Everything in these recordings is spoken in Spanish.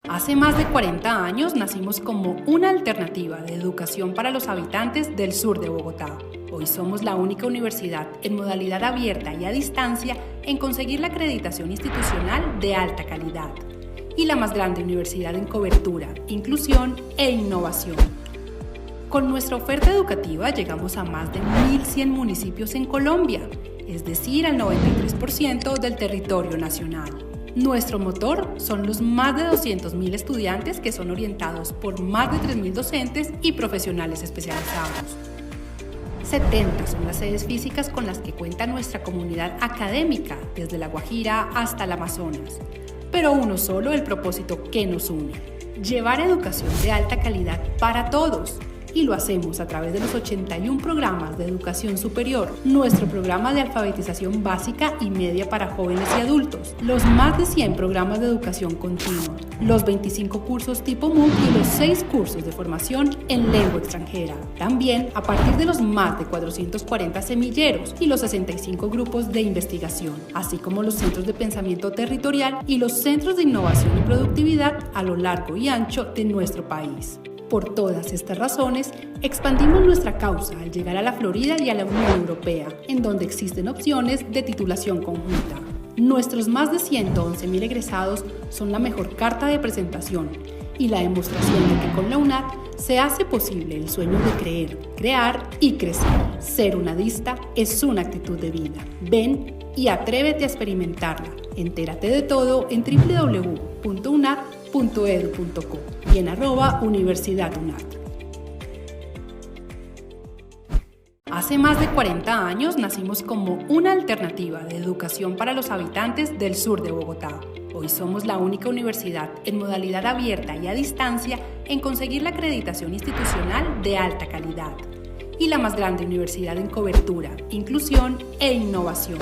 Hace más de 40 años nacimos como una alternativa de educación para los habitantes del sur de Bogotá. Hoy somos la única universidad en modalidad abierta y a distancia en conseguir la acreditación institucional de alta calidad y la más grande universidad en cobertura, inclusión e innovación. Con nuestra oferta educativa llegamos a más de 1.100 municipios en Colombia, es decir, al 93% del territorio nacional. Nuestro motor son los más de 200.000 estudiantes que son orientados por más de 3.000 docentes y profesionales especializados. 70 son las sedes físicas con las que cuenta nuestra comunidad académica, desde La Guajira hasta el Amazonas. Pero uno solo el propósito que nos une: llevar educación de alta calidad para todos. Y lo hacemos a través de los 81 programas de educación superior, nuestro programa de alfabetización básica y media para jóvenes y adultos, los más de 100 programas de educación continua, los 25 cursos tipo MOOC y los 6 cursos de formación en lengua extranjera. También a partir de los más de 440 semilleros y los 65 grupos de investigación, así como los centros de pensamiento territorial y los centros de innovación y productividad a lo largo y ancho de nuestro país. Por todas estas razones, expandimos nuestra causa al llegar a la Florida y a la Unión Europea, en donde existen opciones de titulación conjunta. Nuestros más de 111.000 egresados son la mejor carta de presentación y la demostración de que con la UNAD se hace posible el sueño de creer, crear y crecer. Ser UNADista es una actitud de vida. Ven y atrévete a experimentarla. Entérate de todo en www.unad.edu.co y en @universidadunad. Hace más de 40 años nacimos como una alternativa de educación para los habitantes del sur de Bogotá. Hoy somos la única universidad en modalidad abierta y a distancia en conseguir la acreditación institucional de alta calidad y la más grande universidad en cobertura, inclusión e innovación.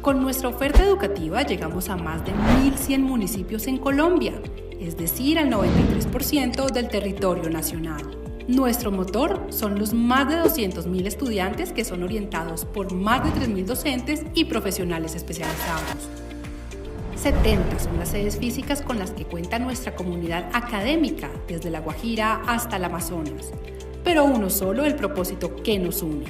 Con nuestra oferta educativa llegamos a más de 1.100 municipios en Colombia, es decir, al 93% del territorio nacional. Nuestro motor son los más de 200.000 estudiantes que son orientados por más de 3.000 docentes y profesionales especializados. 70 son las sedes físicas con las que cuenta nuestra comunidad académica, desde La Guajira hasta el Amazonas. Pero uno solo el propósito que nos une: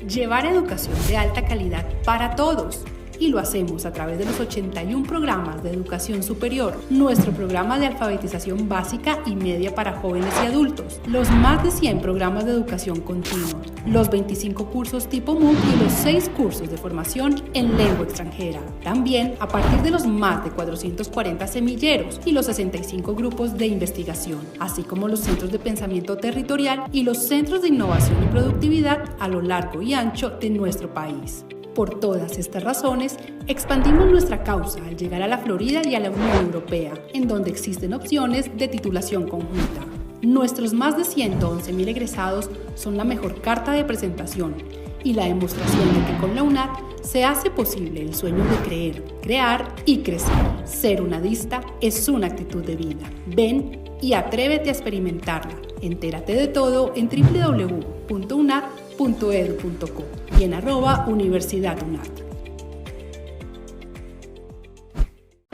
llevar educación de alta calidad para todos. Y lo hacemos a través de los 81 programas de educación superior, nuestro programa de alfabetización básica y media para jóvenes y adultos, los más de 100 programas de educación continua, los 25 cursos tipo MOOC y los 6 cursos de formación en lengua extranjera. También a partir de los más de 440 semilleros y los 65 grupos de investigación, así como los centros de pensamiento territorial y los centros de innovación y productividad a lo largo y ancho de nuestro país. Por todas estas razones, expandimos nuestra causa al llegar a la Florida y a la Unión Europea, en donde existen opciones de titulación conjunta. Nuestros más de 111.000 egresados son la mejor carta de presentación y la demostración de que con la UNAD se hace posible el sueño de creer, crear y crecer. Ser UNADista es una actitud de vida. Ven y atrévete a experimentarla. Entérate de todo en www.unad.edu.co y en @universidadunad.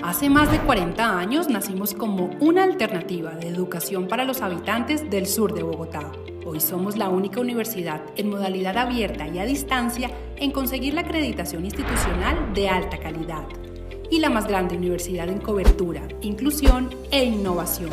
Hace más de 40 años nacimos como una alternativa de educación para los habitantes del sur de Bogotá. Hoy somos la única universidad en modalidad abierta y a distancia en conseguir la acreditación institucional de alta calidad y la más grande universidad en cobertura, inclusión e innovación.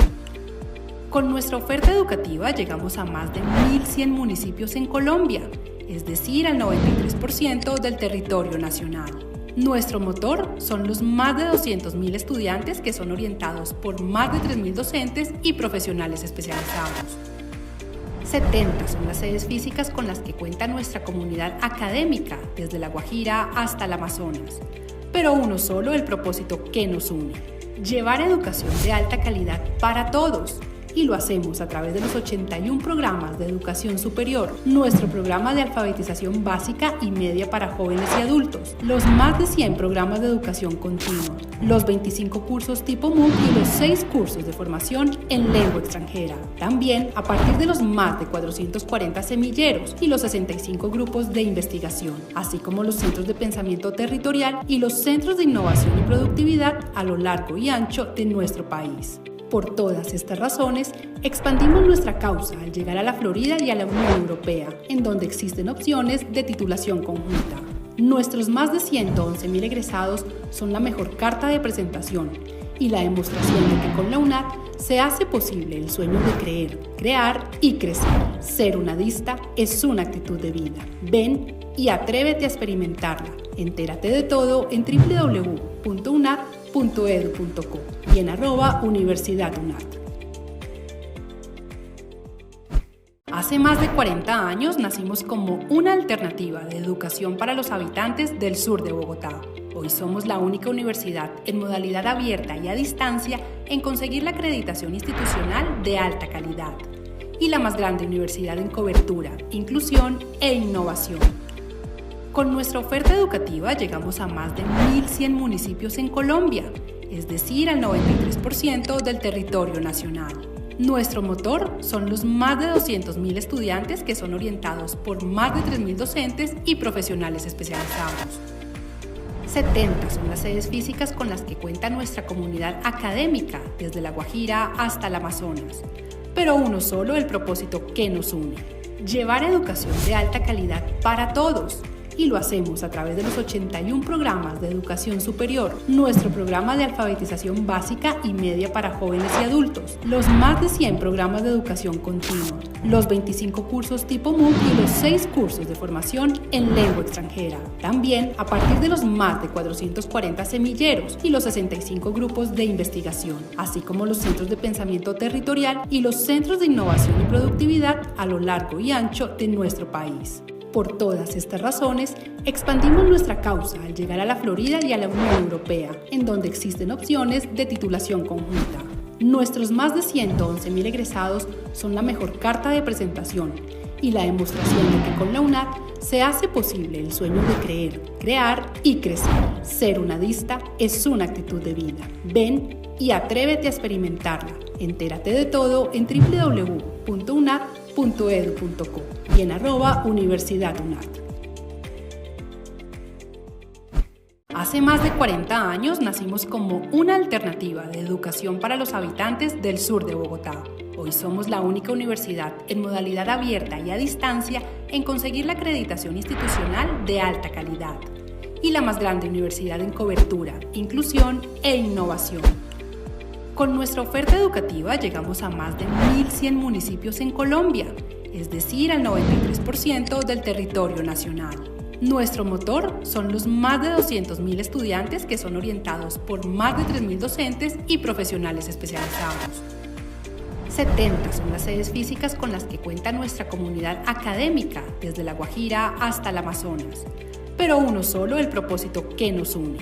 Con nuestra oferta educativa llegamos a más de 1.100 municipios en Colombia, es decir, al 93% del territorio nacional. Nuestro motor son los más de 200.000 estudiantes que son orientados por más de 3.000 docentes y profesionales especializados. 70 son las sedes físicas con las que cuenta nuestra comunidad académica, desde La Guajira hasta el Amazonas. Pero uno solo el propósito que nos une: llevar educación de alta calidad para todos. Y lo hacemos a través de los 81 programas de educación superior, nuestro programa de alfabetización básica y media para jóvenes y adultos, los más de 100 programas de educación continua, los 25 cursos tipo MOOC y los 6 cursos de formación en lengua extranjera. También a partir de los más de 440 semilleros y los 65 grupos de investigación, así como los centros de pensamiento territorial y los centros de innovación y productividad a lo largo y ancho de nuestro país. Por todas estas razones, expandimos nuestra causa al llegar a la Florida y a la Unión Europea, en donde existen opciones de titulación conjunta. Nuestros más de 111.000 egresados son la mejor carta de presentación y la demostración de que con la UNAD se hace posible el sueño de creer, crear y crecer. Ser unadista es una actitud de vida. Ven y atrévete a experimentarla. Entérate de todo en www.unad.edu.co y en @universidadunad. Hace más de 40 años nacimos como una alternativa de educación para los habitantes del sur de Bogotá. Hoy somos la única universidad en modalidad abierta y a distancia en conseguir la acreditación institucional de alta calidad y la más grande universidad en cobertura, inclusión e innovación. Con nuestra oferta educativa llegamos a más de 1.100 municipios en Colombia, es decir, al 93% del territorio nacional. Nuestro motor son los más de 200.000 estudiantes que son orientados por más de 3.000 docentes y profesionales especializados. 70 son las sedes físicas con las que cuenta nuestra comunidad académica, desde La Guajira hasta el Amazonas. Pero uno solo el propósito que nos une: llevar educación de alta calidad para todos. Y lo hacemos a través de los 81 programas de educación superior, nuestro programa de alfabetización básica y media para jóvenes y adultos, los más de 100 programas de educación continua, los 25 cursos tipo MOOC y los 6 cursos de formación en lengua extranjera. También a partir de los más de 440 semilleros y los 65 grupos de investigación, así como los centros de pensamiento territorial y los centros de innovación y productividad a lo largo y ancho de nuestro país. Por todas estas razones, expandimos nuestra causa al llegar a la Florida y a la Unión Europea, en donde existen opciones de titulación conjunta. Nuestros más de 111.000 egresados son la mejor carta de presentación y la demostración de que con la UNAD se hace posible el sueño de creer, crear y crecer. Ser unadista es una actitud de vida. Ven y atrévete a experimentarla. Entérate de todo en www.unad.edu.co y en @universidadunad. Hace más de 40 años nacimos como una alternativa de educación para los habitantes del sur de Bogotá. Hoy somos la única universidad en modalidad abierta y a distancia en conseguir la acreditación institucional de alta calidad y la más grande universidad en cobertura, inclusión e innovación. Con nuestra oferta educativa llegamos a más de 1.100 municipios en Colombia, es decir, al 93% del territorio nacional. Nuestro motor son los más de 200.000 estudiantes que son orientados por más de 3.000 docentes y profesionales especializados. 70 son las sedes físicas con las que cuenta nuestra comunidad académica, desde La Guajira hasta el Amazonas. Pero uno solo el propósito que nos une: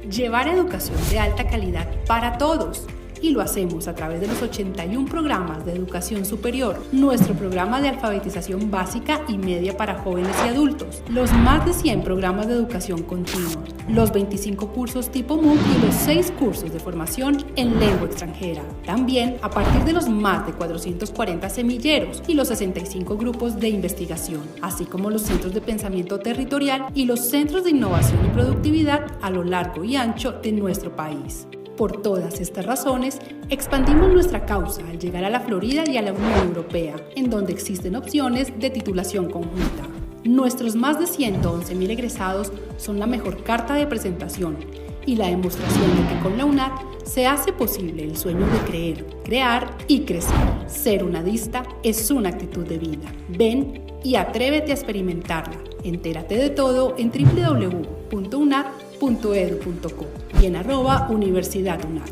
llevar educación de alta calidad para todos. Y lo hacemos a través de los 81 programas de educación superior, nuestro programa de alfabetización básica y media para jóvenes y adultos, los más de 100 programas de educación continua, los 25 cursos tipo MOOC y los 6 cursos de formación en lengua extranjera. También a partir de los más de 440 semilleros y los 65 grupos de investigación, así como los centros de pensamiento territorial y los centros de innovación y productividad a lo largo y ancho de nuestro país. Por todas estas razones, expandimos nuestra causa al llegar a la Florida y a la Unión Europea, en donde existen opciones de titulación conjunta. Nuestros más de 111.000 egresados son la mejor carta de presentación y la demostración de que con la UNAD se hace posible el sueño de creer, crear y crecer. Ser unadista es una actitud de vida. Ven y atrévete a experimentarla. Entérate de todo en www.unad.edu.co y en @universidadunad.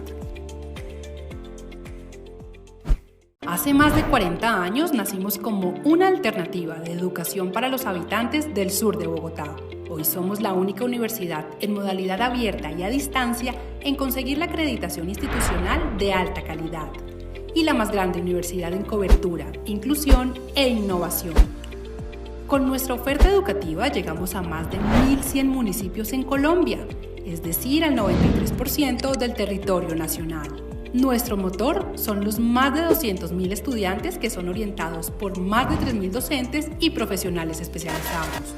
Hace más de 40 años nacimos como una alternativa de educación para los habitantes del sur de Bogotá. Hoy somos la única universidad en modalidad abierta y a distancia en conseguir la acreditación institucional de alta calidad y la más grande universidad en cobertura, inclusión e innovación. Con nuestra oferta educativa llegamos a más de 1.100 municipios en Colombia, es decir, al 93% del territorio nacional. Nuestro motor son los más de 200.000 estudiantes que son orientados por más de 3.000 docentes y profesionales especializados.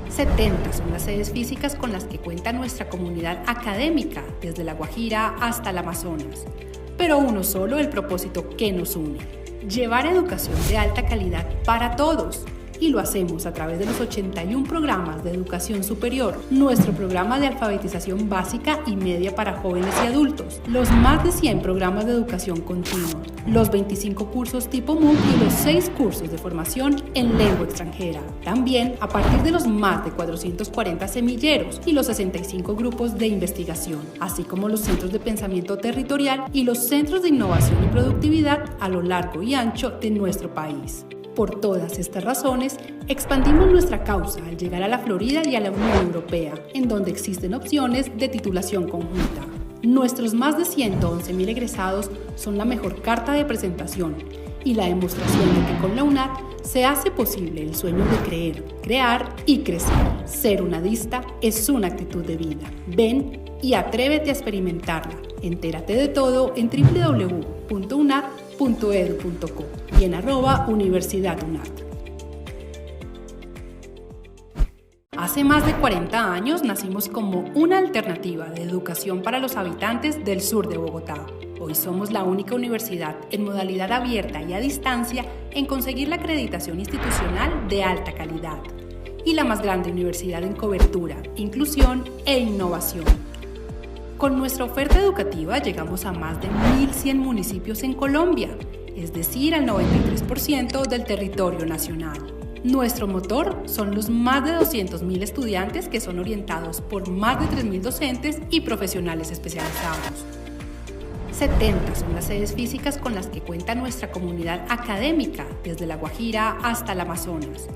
70 son las sedes físicas con las que cuenta nuestra comunidad académica, desde La Guajira hasta el Amazonas. pero uno solo el propósito que nos une: llevar educación de alta calidad para todos. Y lo hacemos a través de los 81 programas de educación superior, nuestro programa de alfabetización básica y media para jóvenes y adultos, los más de 100 programas de educación continua, los 25 cursos tipo MOOC y los 6 cursos de formación en lengua extranjera. También a partir de los más de 440 semilleros y los 65 grupos de investigación, así como los centros de pensamiento territorial y los centros de innovación y productividad a lo largo y ancho de nuestro país. Por todas estas razones, expandimos nuestra causa al llegar a la Florida y a la Unión Europea, en donde existen opciones de titulación conjunta. Nuestros más de 111.000 egresados son la mejor carta de presentación y la demostración de que con la UNAD se hace posible el sueño de creer, crear y crecer. Ser UNADista es una actitud de vida. Ven y atrévete a experimentarla. Entérate de todo en www.unad.edu.co y en @universidadunad. Hace más de 40 años nacimos como una alternativa de educación para los habitantes del sur de Bogotá. Hoy somos la única universidad en modalidad abierta y a distancia en conseguir la acreditación institucional de alta calidad y la más grande universidad en cobertura, inclusión e innovación. Con nuestra oferta educativa llegamos a más de 1.100 municipios en Colombia, es decir, al 93% del territorio nacional. Nuestro motor son los más de 200.000 estudiantes que son orientados por más de 3.000 docentes y profesionales especializados. 70 son las sedes físicas con las que cuenta nuestra comunidad académica, desde La Guajira hasta el Amazonas.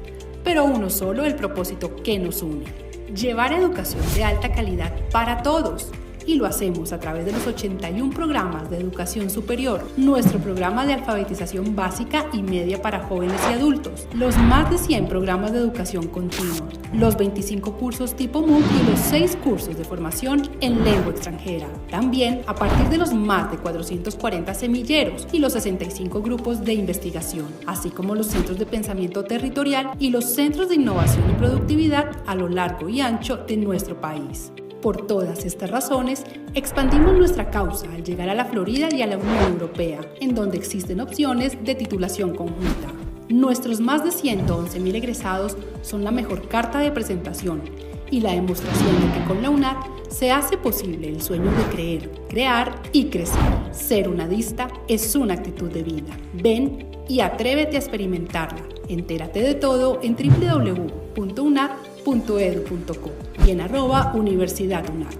Pero uno solo el propósito que nos une: llevar educación de alta calidad para todos. Y lo hacemos a través de los 81 programas de educación superior, nuestro programa de alfabetización básica y media para jóvenes y adultos, los más de 100 programas de educación continua, los 25 cursos tipo MOOC y los 6 cursos de formación en lengua extranjera. También a partir de los más de 440 semilleros y los 65 grupos de investigación, así como los centros de pensamiento territorial y los centros de innovación y productividad a lo largo y ancho de nuestro país. Por todas estas razones, expandimos nuestra causa al llegar a la Florida y a la Unión Europea, en donde existen opciones de titulación conjunta. Nuestros más de 111.000 egresados son la mejor carta de presentación y la demostración de que con la UNAD se hace posible el sueño de creer, crear y crecer. Ser UNADista es una actitud de vida. Ven y atrévete a experimentarla. Entérate de todo en www.unad.edu.co y en @universidadunad.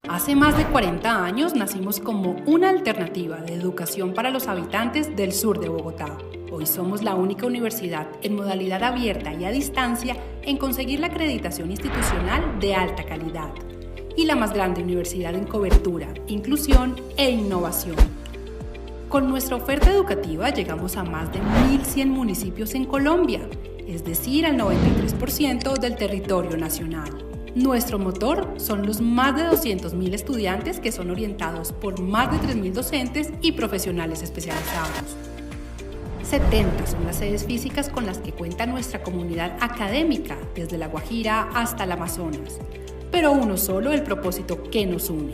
Hace más de 40 años nacimos como una alternativa de educación para los habitantes del sur de Bogotá. Hoy somos la única universidad en modalidad abierta y a distancia en conseguir la acreditación institucional de alta calidad y la más grande universidad en cobertura, inclusión e innovación. Con nuestra oferta educativa llegamos a más de 1.100 municipios en Colombia, es decir, al 93% del territorio nacional. Nuestro motor son los más de 200.000 estudiantes que son orientados por más de 3.000 docentes y profesionales especializados. 70 son las sedes físicas con las que cuenta nuestra comunidad académica, desde La Guajira hasta el Amazonas. Pero uno solo el propósito que nos une: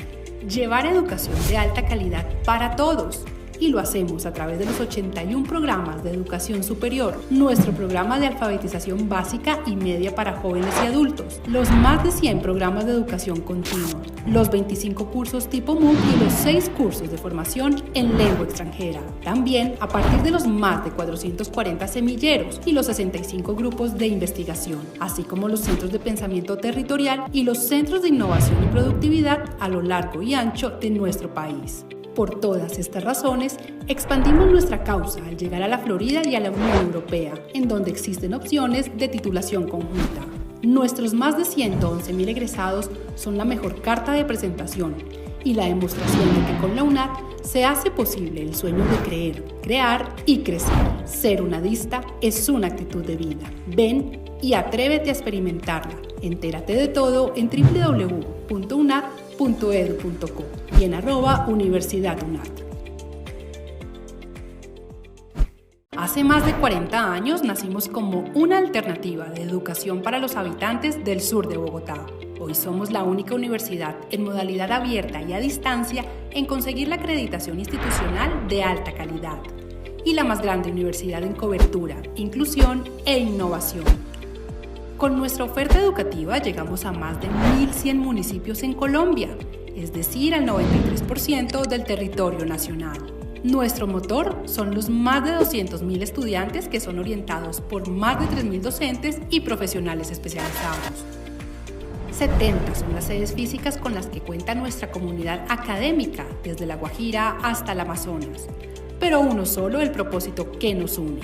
llevar educación de alta calidad para todos. Y lo hacemos a través de los 81 programas de educación superior, nuestro programa de alfabetización básica y media para jóvenes y adultos, los más de 100 programas de educación continua, los 25 cursos tipo MOOC y los 6 cursos de formación en lengua extranjera. También a partir de los más de 440 semilleros y los 65 grupos de investigación, así como los centros de pensamiento territorial y los centros de innovación y productividad a lo largo y ancho de nuestro país. Por todas estas razones, expandimos nuestra causa al llegar a la Florida y a la Unión Europea, en donde existen opciones de titulación conjunta. Nuestros más de 111.000 egresados son la mejor carta de presentación y la demostración de que con la UNAD se hace posible el sueño de creer, crear y crecer. Ser UNADista es una actitud de vida. Ven y atrévete a experimentarla. Entérate de todo en www.unad.edu.co y en @universidadunad. Hace más de 40 años nacimos como una alternativa de educación para los habitantes del sur de Bogotá. Hoy somos la única universidad en modalidad abierta y a distancia en conseguir la acreditación institucional de alta calidad y la más grande universidad en cobertura, inclusión e innovación. Con nuestra oferta educativa llegamos a más de 1.100 municipios en Colombia, es decir, al 93% del territorio nacional. Nuestro motor son los más de 200.000 estudiantes que son orientados por más de 3.000 docentes y profesionales especializados. 70 son las sedes físicas con las que cuenta nuestra comunidad académica, desde La Guajira hasta el Amazonas. Pero uno solo el propósito que nos une: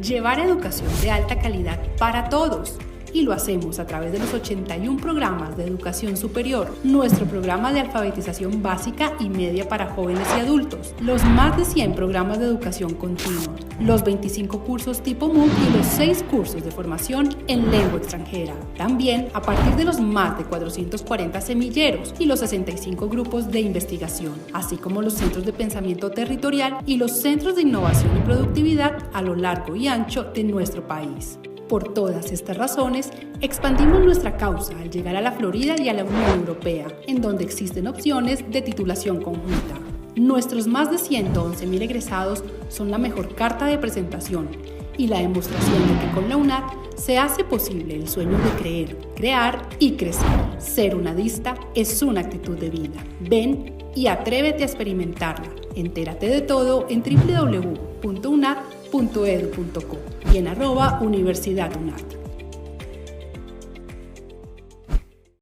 llevar educación de alta calidad para todos. Y lo hacemos a través de los 81 programas de educación superior, nuestro programa de alfabetización básica y media para jóvenes y adultos, los más de 100 programas de educación continua, los 25 cursos tipo MOOC y los 6 cursos de formación en lengua extranjera. También a partir de los más de 440 semilleros y los 65 grupos de investigación, así como los centros de pensamiento territorial y los centros de innovación y productividad a lo largo y ancho de nuestro país. Por todas estas razones, expandimos nuestra causa al llegar a la Florida y a la Unión Europea, en donde existen opciones de titulación conjunta. Nuestros más de 111.000 egresados son la mejor carta de presentación y la demostración de que con la UNAD se hace posible el sueño de creer, crear y crecer. Ser UNADista es una actitud de vida. Ven y atrévete a experimentarla. Entérate de todo en www.unad.edu.co y en @universidadunad.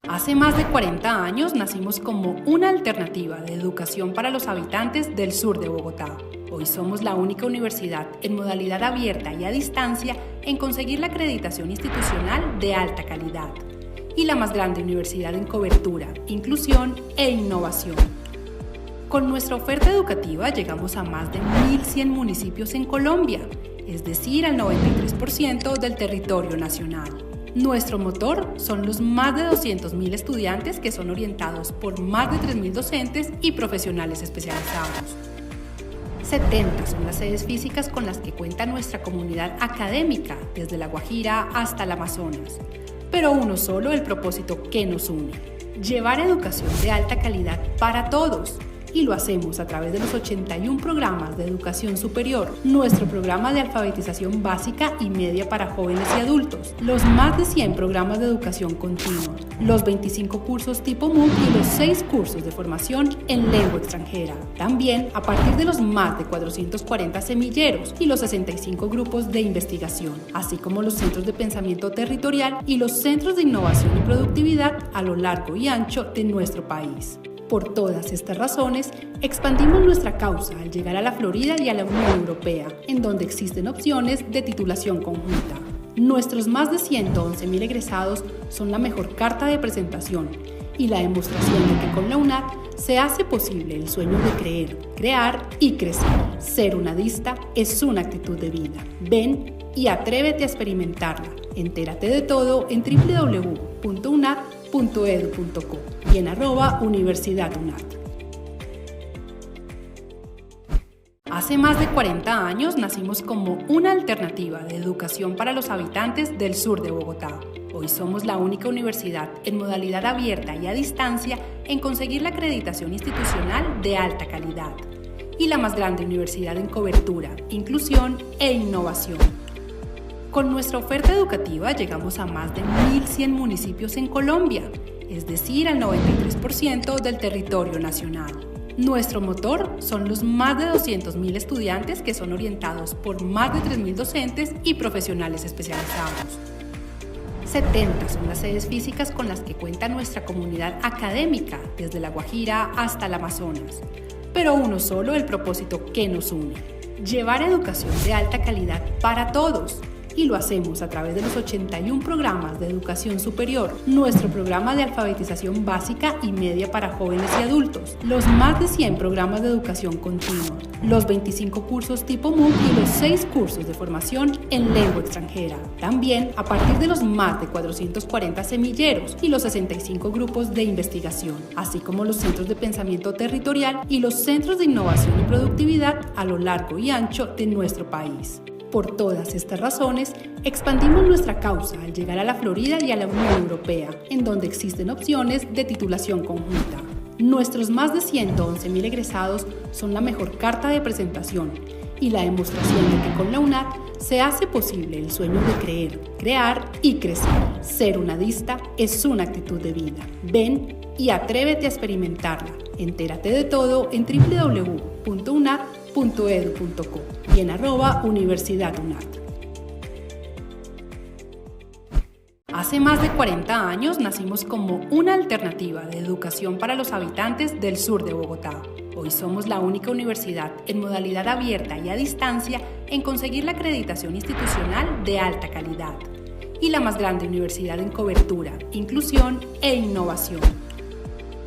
Hace más de 40 años nacimos como una alternativa de educación para los habitantes del sur de Bogotá. Hoy somos la única universidad en modalidad abierta y a distancia en conseguir la acreditación institucional de alta calidad y la más grande universidad en cobertura, inclusión e innovación. Con nuestra oferta educativa llegamos a más de 1.100 municipios en Colombia, es decir, al 93% del territorio nacional. Nuestro motor son los más de 200.000 estudiantes que son orientados por más de 3.000 docentes y profesionales especializados. 70 son las sedes físicas con las que cuenta nuestra comunidad académica, desde La Guajira hasta el Amazonas. Pero uno solo el propósito que nos une: llevar educación de alta calidad para todos. Y lo hacemos a través de los 81 programas de educación superior, nuestro programa de alfabetización básica y media para jóvenes y adultos, los más de 100 programas de educación continua, los 25 cursos tipo MOOC y los 6 cursos de formación en lengua extranjera. También a partir de los más de 440 semilleros y los 65 grupos de investigación, así como los centros de pensamiento territorial y los centros de innovación y productividad a lo largo y ancho de nuestro país. Por todas estas razones, expandimos nuestra causa al llegar a la Florida y a la Unión Europea, en donde existen opciones de titulación conjunta. Nuestros más de 111.000 egresados son la mejor carta de presentación y la demostración de que con la UNAD se hace posible el sueño de creer, crear y crecer. Ser UNADista es una actitud de vida. Ven y atrévete a experimentarla. Entérate de todo en www.unad.edu.co y en @universidadunad. Hace más de 40 años nacimos como una alternativa de educación para los habitantes del sur de Bogotá. Hoy somos la única universidad en modalidad abierta y a distancia en conseguir la acreditación institucional de alta calidad y la más grande universidad en cobertura, inclusión e innovación. Con nuestra oferta educativa llegamos a más de 1.100 municipios en Colombia, es decir, al 93% del territorio nacional. Nuestro motor son los más de 200.000 estudiantes que son orientados por más de 3.000 docentes y profesionales especializados. 70 son las sedes físicas con las que cuenta nuestra comunidad académica, desde La Guajira hasta el Amazonas. Pero uno solo el propósito que nos une: llevar educación de alta calidad para todos. Y lo hacemos a través de los 81 programas de educación superior, nuestro programa de alfabetización básica y media para jóvenes y adultos, los más de 100 programas de educación continua, los 25 cursos tipo MOOC y los 6 cursos de formación en lengua extranjera. También a partir de los más de 440 semilleros y los 65 grupos de investigación, así como los centros de pensamiento territorial y los centros de innovación y productividad a lo largo y ancho de nuestro país. Por todas estas razones, expandimos nuestra causa al llegar a la Florida y a la Unión Europea, en donde existen opciones de titulación conjunta. Nuestros más de 111.000 egresados son la mejor carta de presentación y la demostración de que con la UNAD se hace posible el sueño de creer, crear y crecer. Ser unadista es una actitud de vida. Ven y atrévete a experimentarla. Entérate de todo en www.unad.edu.co y en @universidadunad. Hace más de 40 años nacimos como una alternativa de educación para los habitantes del sur de Bogotá. Hoy somos la única universidad en modalidad abierta y a distancia en conseguir la acreditación institucional de alta calidad y la más grande universidad en cobertura, inclusión e innovación.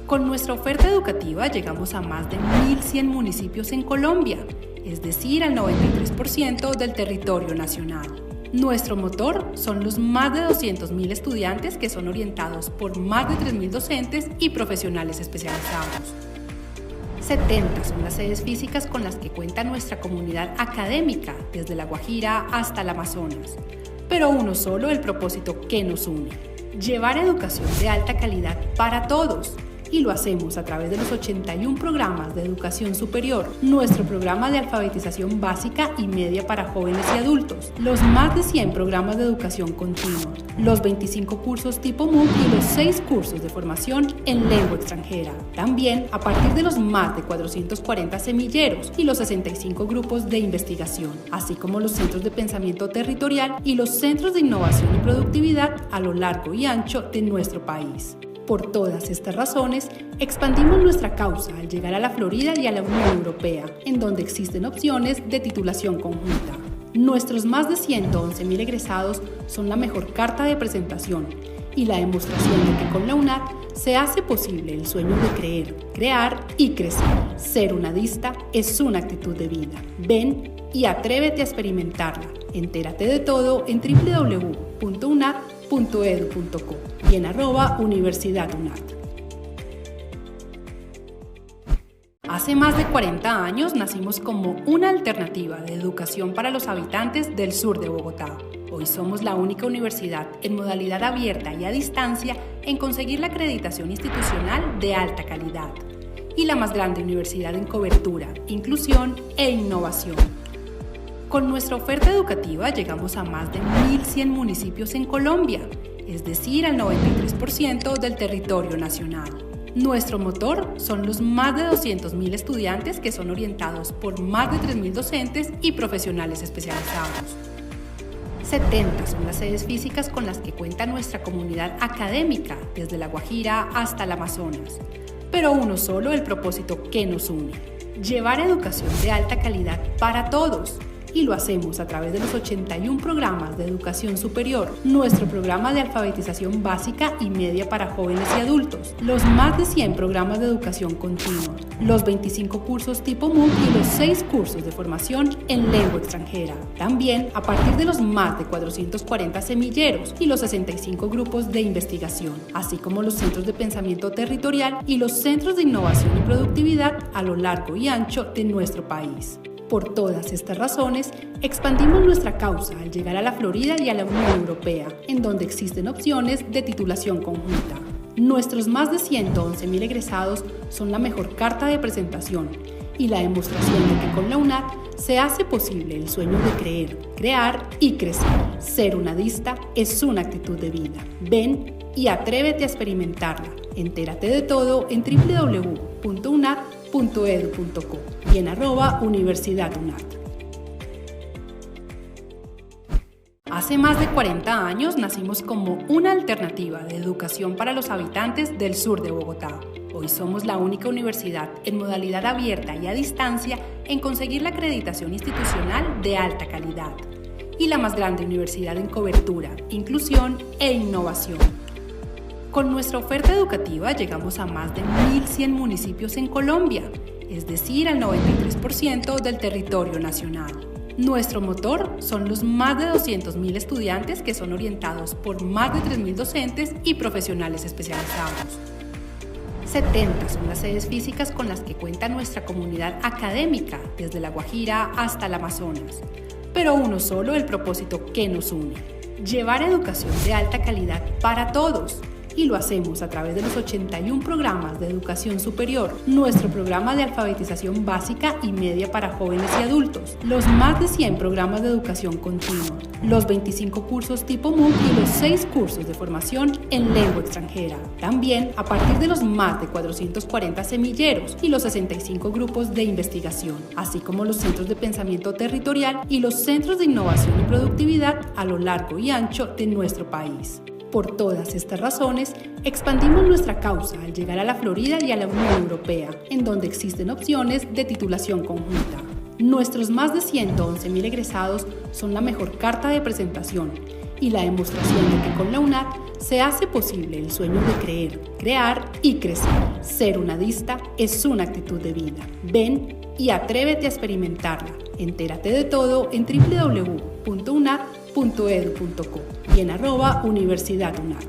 Con nuestra oferta educativa llegamos a más de 1.100 municipios en Colombia, es decir, al 93% del territorio nacional. Nuestro motor son los más de 200.000 estudiantes que son orientados por más de 3.000 docentes y profesionales especializados. 70 son las sedes físicas con las que cuenta nuestra comunidad académica, desde La Guajira hasta el Amazonas. Pero uno solo el propósito que nos une: llevar educación de alta calidad para todos. Y lo hacemos a través de los 81 programas de educación superior, nuestro programa de alfabetización básica y media para jóvenes y adultos, los más de 100 programas de educación continua, los 25 cursos tipo MOOC y los 6 cursos de formación en lengua extranjera. También a partir de los más de 440 semilleros y los 65 grupos de investigación, así como los centros de pensamiento territorial y los centros de innovación y productividad a lo largo y ancho de nuestro país. Por todas estas razones, expandimos nuestra causa al llegar a la Florida y a la Unión Europea, en donde existen opciones de titulación conjunta. Nuestros más de 111.000 egresados son la mejor carta de presentación y la demostración de que con la UNAD se hace posible el sueño de creer, crear y crecer. Ser unadista es una actitud de vida. Ven y atrévete a experimentarla. Entérate de todo en www.unad.edu.co y en @universidadunad. Hace más de 40 años nacimos como una alternativa de educación para los habitantes del sur de Bogotá. Hoy somos la única universidad en modalidad abierta y a distancia en conseguir la acreditación institucional de alta calidad y la más grande universidad en cobertura, inclusión e innovación. Con nuestra oferta educativa llegamos a más de 1.100 municipios en Colombia, es decir, al 93% del territorio nacional. Nuestro motor son los más de 200.000 estudiantes que son orientados por más de 3.000 docentes y profesionales especializados. 70 son las sedes físicas con las que cuenta nuestra comunidad académica, desde La Guajira hasta el Amazonas. Pero uno solo el propósito que nos une: llevar educación de alta calidad para todos. Y lo hacemos a través de los 81 programas de educación superior, nuestro programa de alfabetización básica y media para jóvenes y adultos, los más de 100 programas de educación continua, los 25 cursos tipo MOOC y los 6 cursos de formación en lengua extranjera. También a partir de los más de 440 semilleros y los 65 grupos de investigación, así como los centros de pensamiento territorial y los centros de innovación y productividad a lo largo y ancho de nuestro país. Por todas estas razones, expandimos nuestra causa al llegar a la Florida y a la Unión Europea, en donde existen opciones de titulación conjunta. Nuestros más de 111.000 egresados son la mejor carta de presentación y la demostración de que con la UNAD se hace posible el sueño de creer, crear y crecer. Ser unadista es una actitud de vida. Ven y atrévete a experimentarla. Entérate de todo en www.unad.edu.co y en @universidadunad. Hace más de 40 años nacimos como una alternativa de educación para los habitantes del sur de Bogotá. Hoy somos la única universidad en modalidad abierta y a distancia en conseguir la acreditación institucional de alta calidad y la más grande universidad en cobertura, inclusión e innovación. Con nuestra oferta educativa llegamos a más de 1.100 municipios en Colombia, es decir, al 93% del territorio nacional. Nuestro motor son los más de 200.000 estudiantes que son orientados por más de 3.000 docentes y profesionales especializados. 70 son las sedes físicas con las que cuenta nuestra comunidad académica, desde La Guajira hasta el Amazonas. pero uno solo el propósito que nos une: llevar educación de alta calidad para todos. Y lo hacemos a través de los 81 programas de educación superior, nuestro programa de alfabetización básica y media para jóvenes y adultos, los más de 100 programas de educación continua, los 25 cursos tipo MOOC y los 6 cursos de formación en lengua extranjera. También a partir de los más de 440 semilleros y los 65 grupos de investigación, así como los centros de pensamiento territorial y los centros de innovación y productividad a lo largo y ancho de nuestro país. Por todas estas razones, expandimos nuestra causa al llegar a la Florida y a la Unión Europea, en donde existen opciones de titulación conjunta. Nuestros más de 111.000 egresados son la mejor carta de presentación y la demostración de que con la UNAD se hace posible el sueño de creer, crear y crecer. Ser UNADista es una actitud de vida. Ven y atrévete a experimentarla. Entérate de todo en www.unad.edu.co y en @universidadunad.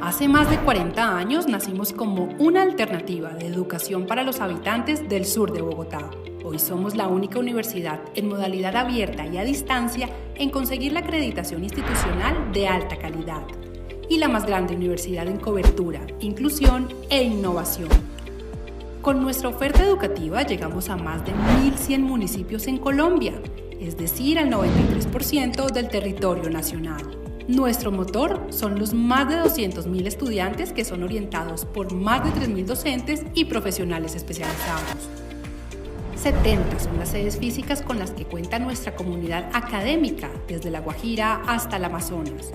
Hace más de 40 años nacimos como una alternativa de educación para los habitantes del sur de Bogotá. Hoy somos la única universidad en modalidad abierta y a distancia en conseguir la acreditación institucional de alta calidad y la más grande universidad en cobertura, inclusión e innovación. Con nuestra oferta educativa llegamos a más de 1.100 municipios en Colombia, es decir, al 93% del territorio nacional. Nuestro motor son los más de 200.000 estudiantes que son orientados por más de 3.000 docentes y profesionales especializados. 70 son las sedes físicas con las que cuenta nuestra comunidad académica, desde La Guajira hasta el Amazonas.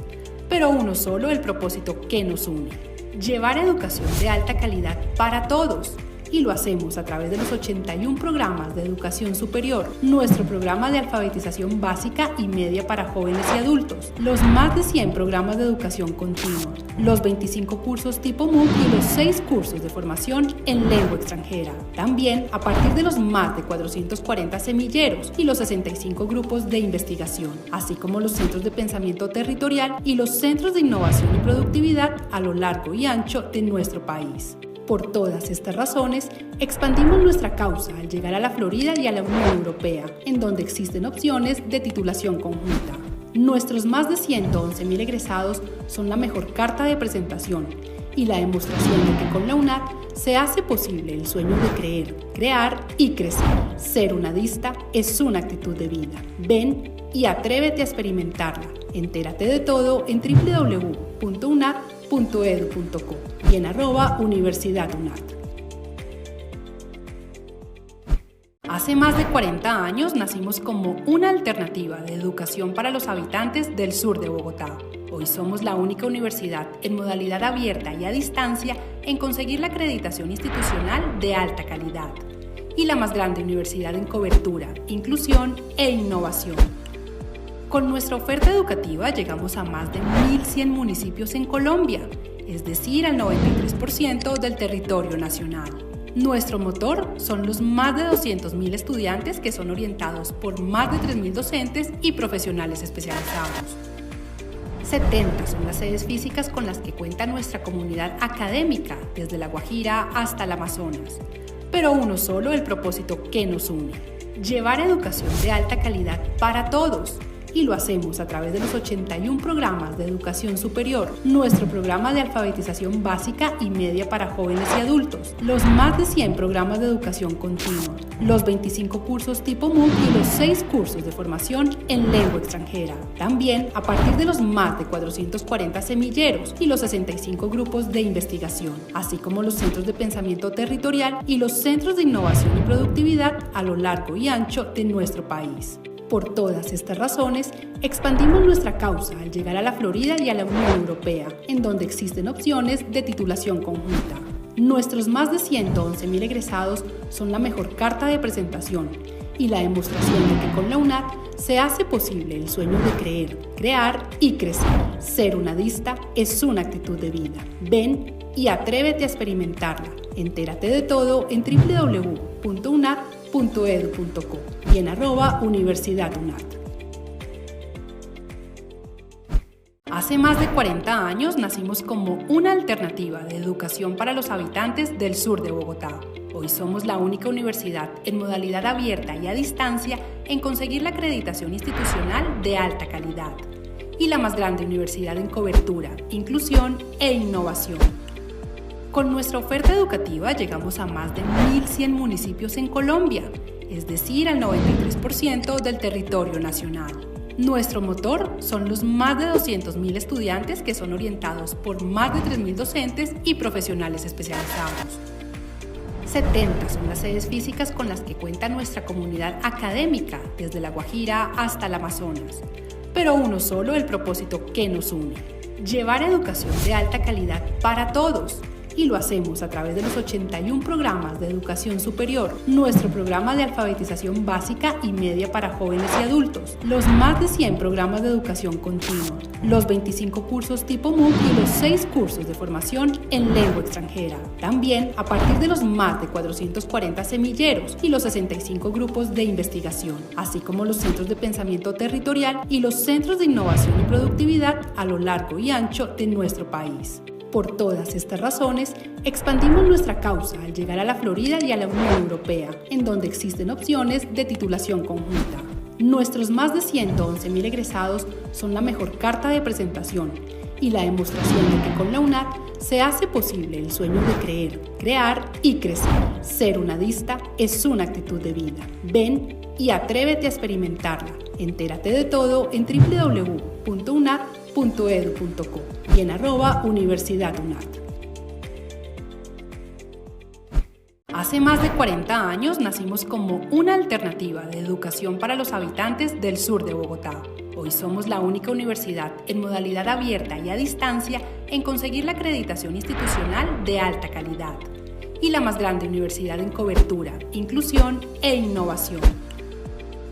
Pero uno solo el propósito que nos une: llevar educación de alta calidad para todos. Y lo hacemos a través de los 81 programas de educación superior, nuestro programa de alfabetización básica y media para jóvenes y adultos, los más de 100 programas de educación continua, los 25 cursos tipo MOOC y los 6 cursos de formación en lengua extranjera. También a partir de los más de 440 semilleros y los 65 grupos de investigación, así como los centros de pensamiento territorial y los centros de innovación y productividad a lo largo y ancho de nuestro país. Por todas estas razones, expandimos nuestra causa al llegar a la Florida y a la Unión Europea, en donde existen opciones de titulación conjunta. Nuestros más de 111.000 egresados son la mejor carta de presentación y la demostración de que con la UNAD se hace posible el sueño de creer, crear y crecer. Ser UNADista es una actitud de vida. Ven y atrévete a experimentarla. Entérate de todo en www.unad.edu.co y en @universidadunad. Hace más de 40 años nacimos como una alternativa de educación para los habitantes del sur de Bogotá. Hoy somos la única universidad en modalidad abierta y a distancia en conseguir la acreditación institucional de alta calidad y la más grande universidad en cobertura, inclusión e innovación. Con nuestra oferta educativa llegamos a más de 1.100 municipios en Colombia, es decir, al 93% del territorio nacional. Nuestro motor son los más de 200.000 estudiantes que son orientados por más de 3.000 docentes y profesionales especializados. 70 son las sedes físicas con las que cuenta nuestra comunidad académica, desde La Guajira hasta el Amazonas. Pero uno solo el propósito que nos une: llevar educación de alta calidad para todos. Y lo hacemos a través de los 81 programas de educación superior, nuestro programa de alfabetización básica y media para jóvenes y adultos, los más de 100 programas de educación continua, los 25 cursos tipo MOOC y los 6 cursos de formación en lengua extranjera. También a partir de los más de 440 semilleros y los 65 grupos de investigación, así como los centros de pensamiento territorial y los centros de innovación y productividad a lo largo y ancho de nuestro país. Por todas estas razones, expandimos nuestra causa al llegar a la Florida y a la Unión Europea, en donde existen opciones de titulación conjunta. Nuestros más de 111.000 egresados son la mejor carta de presentación y la demostración de que con la UNAD se hace posible el sueño de creer, crear y crecer. Ser UNADista es una actitud de vida. Ven y atrévete a experimentarla. Entérate de todo en www.unad.edu.co y en @universidadunad. Hace más de 40 años nacimos como una alternativa de educación para los habitantes del sur de Bogotá. Hoy somos la única universidad en modalidad abierta y a distancia en conseguir la acreditación institucional de alta calidad y la más grande universidad en cobertura, inclusión e innovación. Con nuestra oferta educativa llegamos a más de 1.100 municipios en Colombia, es decir, al 93% del territorio nacional. Nuestro motor son los más de 200.000 estudiantes que son orientados por más de 3.000 docentes y profesionales especializados. 70 son las sedes físicas con las que cuenta nuestra comunidad académica, desde La Guajira hasta el Amazonas. Pero uno solo el propósito que nos une: llevar educación de alta calidad para todos. Y lo hacemos a través de los 81 programas de educación superior, nuestro programa de alfabetización básica y media para jóvenes y adultos, los más de 100 programas de educación continua, los 25 cursos tipo MOOC y los 6 cursos de formación en lengua extranjera. También a partir de los más de 440 semilleros y los 65 grupos de investigación, así como los centros de pensamiento territorial y los centros de innovación y productividad a lo largo y ancho de nuestro país. Por todas estas razones, expandimos nuestra causa al llegar a la Florida y a la Unión Europea, en donde existen opciones de titulación conjunta. Nuestros más de 111.000 egresados son la mejor carta de presentación y la demostración de que con la UNAD se hace posible el sueño de creer, crear y crecer. Ser UNADista es una actitud de vida. Ven y atrévete a experimentarla. Entérate de todo en www.unad.edu.co y en @universidadunad. Hace más de 40 años nacimos como una alternativa de educación para los habitantes del sur de Bogotá. Hoy somos la única universidad en modalidad abierta y a distancia en conseguir la acreditación institucional de alta calidad y la más grande universidad en cobertura, inclusión e innovación.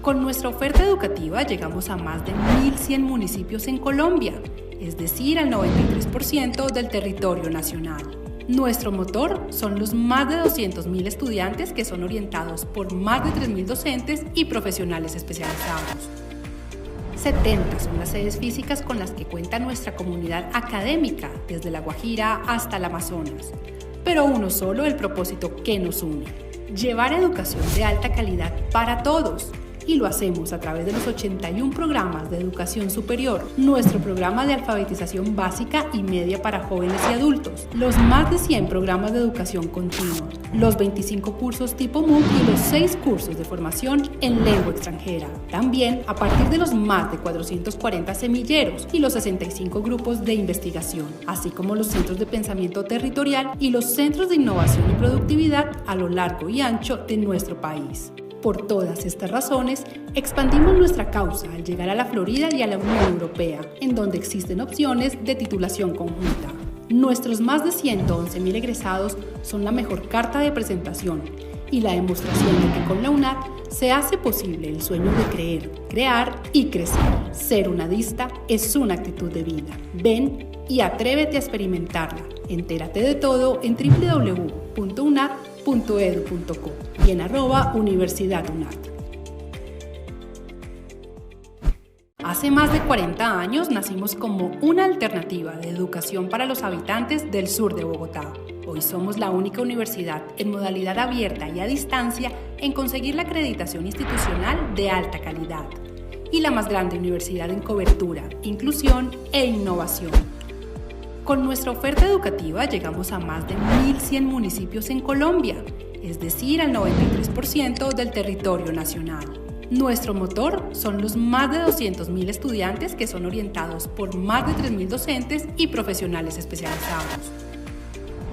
Con nuestra oferta educativa llegamos a más de 1.100 municipios en Colombia, es decir, al 93% del territorio nacional. Nuestro motor son los más de 200.000 estudiantes que son orientados por más de 3.000 docentes y profesionales especializados. 70 son las sedes físicas con las que cuenta nuestra comunidad académica, desde La Guajira hasta el Amazonas. Pero uno solo el propósito que nos une: llevar educación de alta calidad para todos. Y lo hacemos a través de los 81 programas de educación superior, nuestro programa de alfabetización básica y media para jóvenes y adultos, los más de 100 programas de educación continua, los 25 cursos tipo MOOC y los 6 cursos de formación en lengua extranjera. También a partir de los más de 440 semilleros y los 65 grupos de investigación, así como los centros de pensamiento territorial y los centros de innovación y productividad a lo largo y ancho de nuestro país. Por todas estas razones, expandimos nuestra causa al llegar a la Florida y a la Unión Europea, en donde existen opciones de titulación conjunta. Nuestros más de 111.000 egresados son la mejor carta de presentación y la demostración de que con la UNAD se hace posible el sueño de creer, crear y crecer. Ser UNADista es una actitud de vida. Ven y atrévete a experimentarla. Entérate de todo en www.unad.edu.co y en @universidadunad. Hace más de 40 años nacimos como una alternativa de educación para los habitantes del sur de Bogotá. Hoy somos la única universidad en modalidad abierta y a distancia en conseguir la acreditación institucional de alta calidad y la más grande universidad en cobertura, inclusión e innovación. Con nuestra oferta educativa llegamos a más de 1.100 municipios en Colombia, es decir, al 93% del territorio nacional. Nuestro motor son los más de 200.000 estudiantes que son orientados por más de 3.000 docentes y profesionales especializados.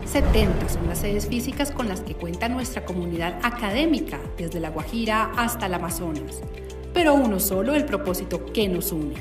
70 son las sedes físicas con las que cuenta nuestra comunidad académica, desde La Guajira hasta el Amazonas. Pero uno solo el propósito que nos une: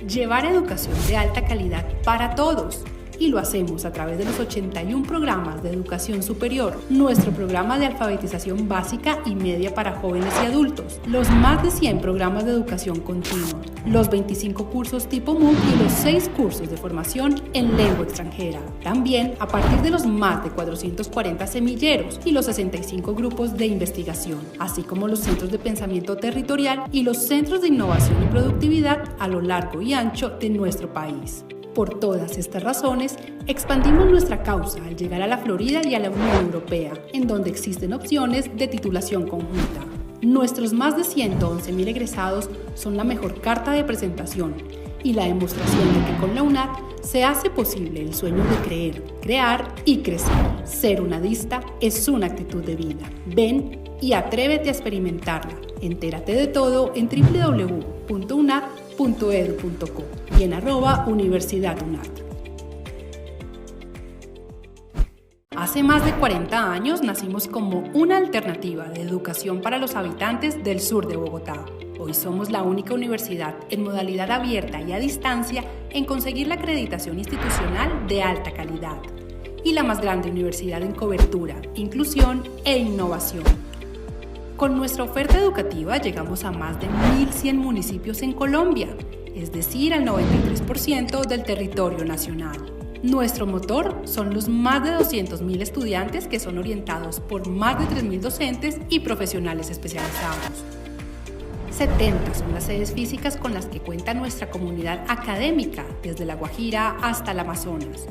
llevar educación de alta calidad para todos. Y lo hacemos a través de los 81 programas de educación superior, nuestro programa de alfabetización básica y media para jóvenes y adultos, los más de 100 programas de educación continua, los 25 cursos tipo MOOC y los 6 cursos de formación en lengua extranjera. También a partir de los más de 440 semilleros y los 65 grupos de investigación, así como los centros de pensamiento territorial y los centros de innovación y productividad a lo largo y ancho de nuestro país. Por todas estas razones, expandimos nuestra causa al llegar a la Florida y a la Unión Europea, en donde existen opciones de titulación conjunta. Nuestros más de 111.000 egresados son la mejor carta de presentación y la demostración de que con la UNAD se hace posible el sueño de creer, crear y crecer. Ser UNADista es una actitud de vida. Ven y atrévete a experimentarla. Entérate de todo en www.unad.edu.co y en @universidadunad. Hace más de 40 años nacimos como una alternativa de educación para los habitantes del sur de Bogotá. Hoy somos la única universidad en modalidad abierta y a distancia en conseguir la acreditación institucional de alta calidad y la más grande universidad en cobertura, inclusión e innovación. Con nuestra oferta educativa llegamos a más de 1.100 municipios en Colombia, es decir, al 93% del territorio nacional. Nuestro motor son los más de 200.000 estudiantes que son orientados por más de 3.000 docentes y profesionales especializados. 70 son las sedes físicas con las que cuenta nuestra comunidad académica, desde La Guajira hasta el Amazonas.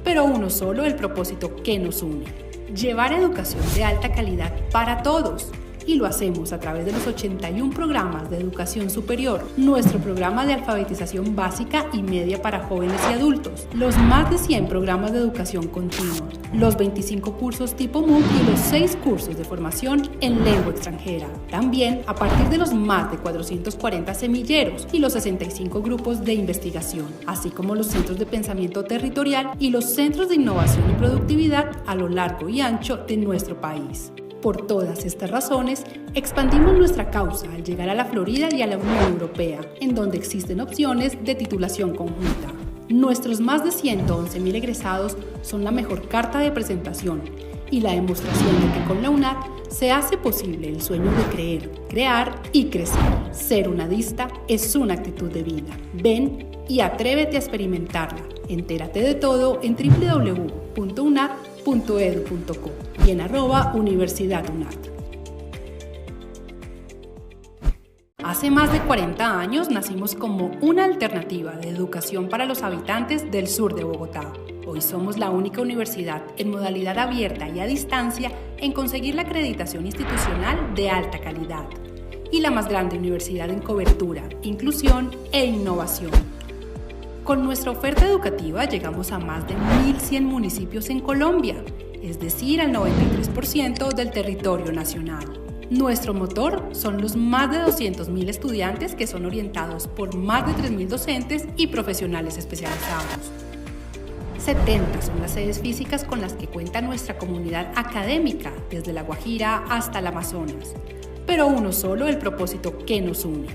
Pero uno solo el propósito que nos une: llevar educación de alta calidad para todos. Y lo hacemos a través de los 81 programas de educación superior, nuestro programa de alfabetización básica y media para jóvenes y adultos, los más de 100 programas de educación continua, los 25 cursos tipo MOOC y los 6 cursos de formación en lengua extranjera. También a partir de los más de 440 semilleros y los 65 grupos de investigación, así como los centros de pensamiento territorial y los centros de innovación y productividad a lo largo y ancho de nuestro país. Por todas estas razones, expandimos nuestra causa al llegar a la Florida y a la Unión Europea, en donde existen opciones de titulación conjunta. Nuestros más de 111.000 egresados son la mejor carta de presentación y la demostración de que con la UNAD se hace posible el sueño de creer, crear y crecer. Ser UNADista es una actitud de vida. Ven y atrévete a experimentarla. Entérate de todo en www.unad.edu.co y en @universidadunad. Hace más de 40 años nacimos como una alternativa de educación para los habitantes del sur de Bogotá. Hoy somos la única universidad en modalidad abierta y a distancia en conseguir la acreditación institucional de alta calidad y la más grande universidad en cobertura, inclusión e innovación. Con nuestra oferta educativa llegamos a más de 1.100 municipios en Colombia, es decir, al 93% del territorio nacional. Nuestro motor son los más de 200.000 estudiantes que son orientados por más de 3.000 docentes y profesionales especializados. 70 son las sedes físicas con las que cuenta nuestra comunidad académica, desde La Guajira hasta el Amazonas. Pero uno solo el propósito que nos une: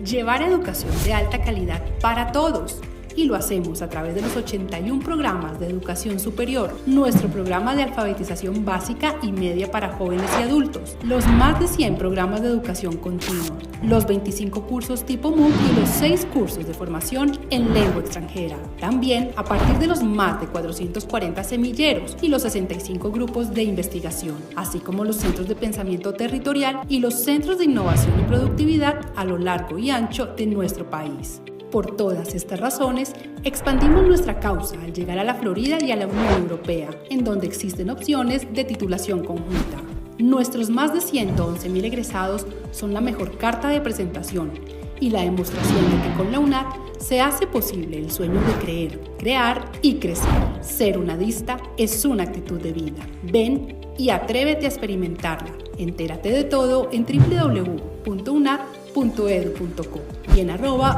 llevar educación de alta calidad para todos. Y lo hacemos a través de los 81 programas de educación superior, nuestro programa de alfabetización básica y media para jóvenes y adultos, los más de 100 programas de educación continua, los 25 cursos tipo MOOC y los 6 cursos de formación en lengua extranjera. También a partir de los más de 440 semilleros y los 65 grupos de investigación, así como los centros de pensamiento territorial y los centros de innovación y productividad a lo largo y ancho de nuestro país. Por todas estas razones, expandimos nuestra causa al llegar a la Florida y a la Unión Europea, en donde existen opciones de titulación conjunta. Nuestros más de 111.000 egresados son la mejor carta de presentación y la demostración de que con la UNAD se hace posible el sueño de creer, crear y crecer. Ser UNADista es una actitud de vida. Ven y atrévete a experimentarla. Entérate de todo en www.unad.edu.co y en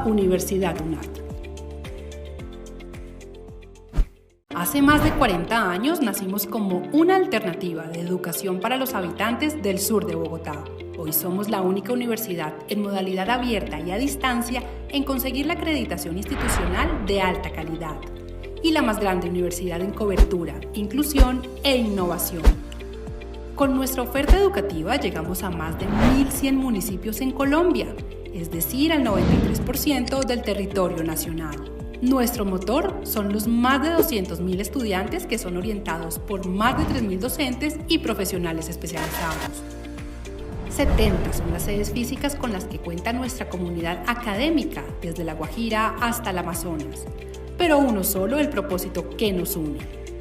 @universidadunad. Hace más de 40 años nacimos como una alternativa de educación para los habitantes del sur de Bogotá. Hoy somos la única universidad en modalidad abierta y a distancia en conseguir la acreditación institucional de alta calidad y la más grande universidad en cobertura, inclusión e innovación. Con nuestra oferta educativa llegamos a más de 1.100 municipios en Colombia, es decir, al 93% del territorio nacional. Nuestro motor son los más de 200.000 estudiantes que son orientados por más de 3.000 docentes y profesionales especializados. 70 son las sedes físicas con las que cuenta nuestra comunidad académica, desde La Guajira hasta el Amazonas. pero uno solo el propósito que nos une: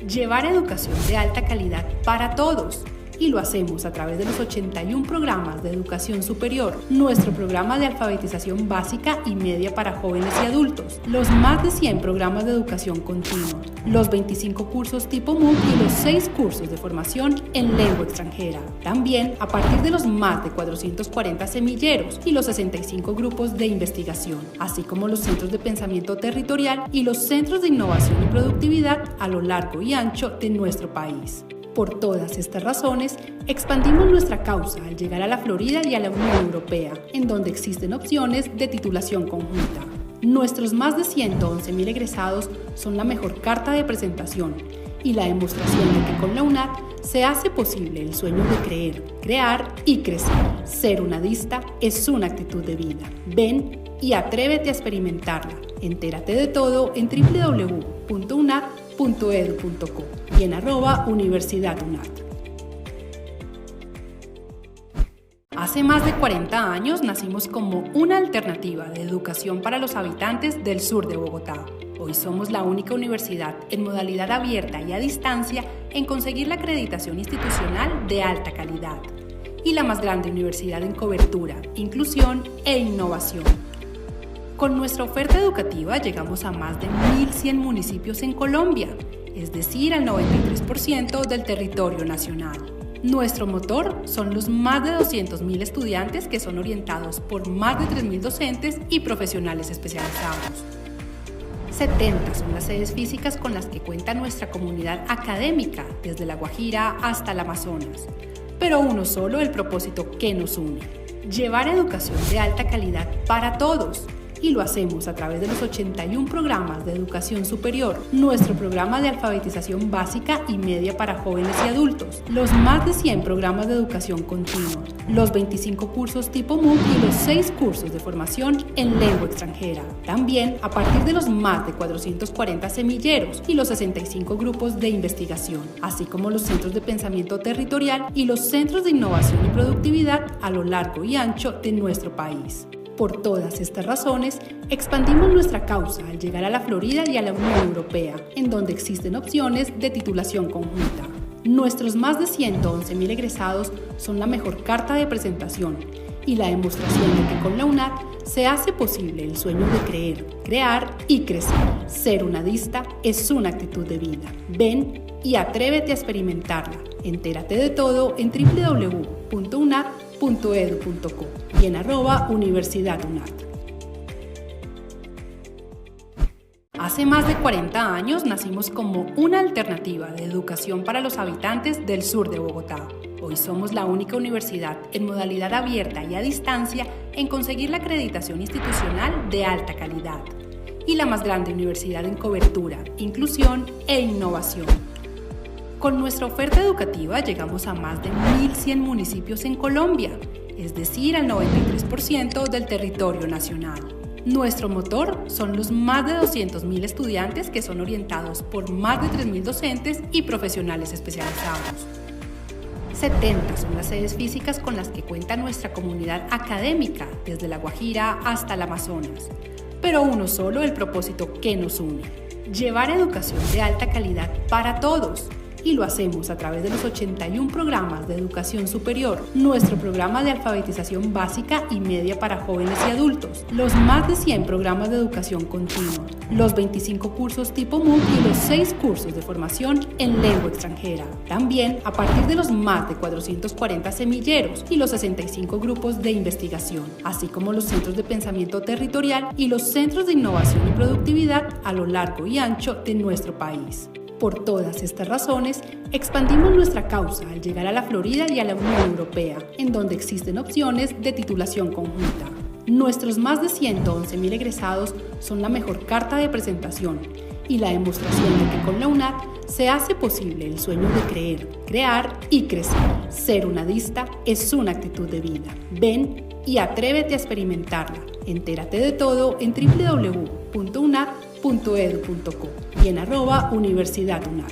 llevar educación de alta calidad para todos. Y lo hacemos a través de los 81 programas de educación superior, nuestro programa de alfabetización básica y media para jóvenes y adultos, los más de 100 programas de educación continua, los 25 cursos tipo MOOC y los 6 cursos de formación en lengua extranjera. También a partir de los más de 440 semilleros y los 65 grupos de investigación, así como los centros de pensamiento territorial y los centros de innovación y productividad a lo largo y ancho de nuestro país. Por todas estas razones, expandimos nuestra causa al llegar a la Florida y a la Unión Europea, en donde existen opciones de titulación conjunta. Nuestros más de 111.000 egresados son la mejor carta de presentación y la demostración de que con la UNAD se hace posible el sueño de creer, crear y crecer. Ser UNADista es una actitud de vida. Ven y atrévete a experimentarla. Entérate de todo en www.unad.edu.co y en @universidadunad. Hace más de 40 años nacimos como una alternativa de educación para los habitantes del sur de Bogotá. Hoy somos la única universidad en modalidad abierta y a distancia en conseguir la acreditación institucional de alta calidad y la más grande universidad en cobertura, inclusión e innovación. Con nuestra oferta educativa llegamos a más de 1.100 municipios en Colombia, es decir, al 93% del territorio nacional. Nuestro motor son los más de 200.000 estudiantes que son orientados por más de 3.000 docentes y profesionales especializados. 70 son las sedes físicas con las que cuenta nuestra comunidad académica, desde La Guajira hasta el Amazonas. Pero uno solo el propósito que nos une: llevar educación de alta calidad para todos. Y lo hacemos a través de los 81 programas de educación superior, nuestro programa de alfabetización básica y media para jóvenes y adultos, los más de 100 programas de educación continua, los 25 cursos tipo MOOC y los 6 cursos de formación en lengua extranjera. También a partir de los más de 440 semilleros y los 65 grupos de investigación, así como los centros de pensamiento territorial y los centros de innovación y productividad a lo largo y ancho de nuestro país. Por todas estas razones, expandimos nuestra causa al llegar a la Florida y a la Unión Europea, en donde existen opciones de titulación conjunta. Nuestros más de 111.000 egresados son la mejor carta de presentación y la demostración de que con la UNAD se hace posible el sueño de creer, crear y crecer. Ser UNADista es una actitud de vida. Ven y atrévete a experimentarla. Entérate de todo en www.unad.edu.co y en @universidadunad. Hace más de 40 años nacimos como una alternativa de educación para los habitantes del sur de Bogotá. Hoy somos la única universidad en modalidad abierta y a distancia en conseguir la acreditación institucional de alta calidad y la más grande universidad en cobertura, inclusión e innovación. Con nuestra oferta educativa llegamos a más de 1.100 municipios en Colombia, es decir, al 93% del territorio nacional. Nuestro motor son los más de 200.000 estudiantes que son orientados por más de 3.000 docentes y profesionales especializados. 70 son las sedes físicas con las que cuenta nuestra comunidad académica, desde La Guajira hasta el Amazonas. Pero uno solo el propósito que nos une: llevar educación de alta calidad para todos. Y lo hacemos a través de los 81 programas de educación superior, nuestro programa de alfabetización básica y media para jóvenes y adultos, los más de 100 programas de educación continua, los 25 cursos tipo MOOC y los 6 cursos de formación en lengua extranjera. También a partir de los más de 440 semilleros y los 65 grupos de investigación, así como los centros de pensamiento territorial y los centros de innovación y productividad a lo largo y ancho de nuestro país. Por todas estas razones, expandimos nuestra causa al llegar a la Florida y a la Unión Europea, en donde existen opciones de titulación conjunta. Nuestros más de 111.000 egresados son la mejor carta de presentación y la demostración de que con la UNAD se hace posible el sueño de creer, crear y crecer. Ser UNADista es una actitud de vida. Ven y atrévete a experimentarla. Entérate de todo en www.unad.edu.co y en @universidadunad.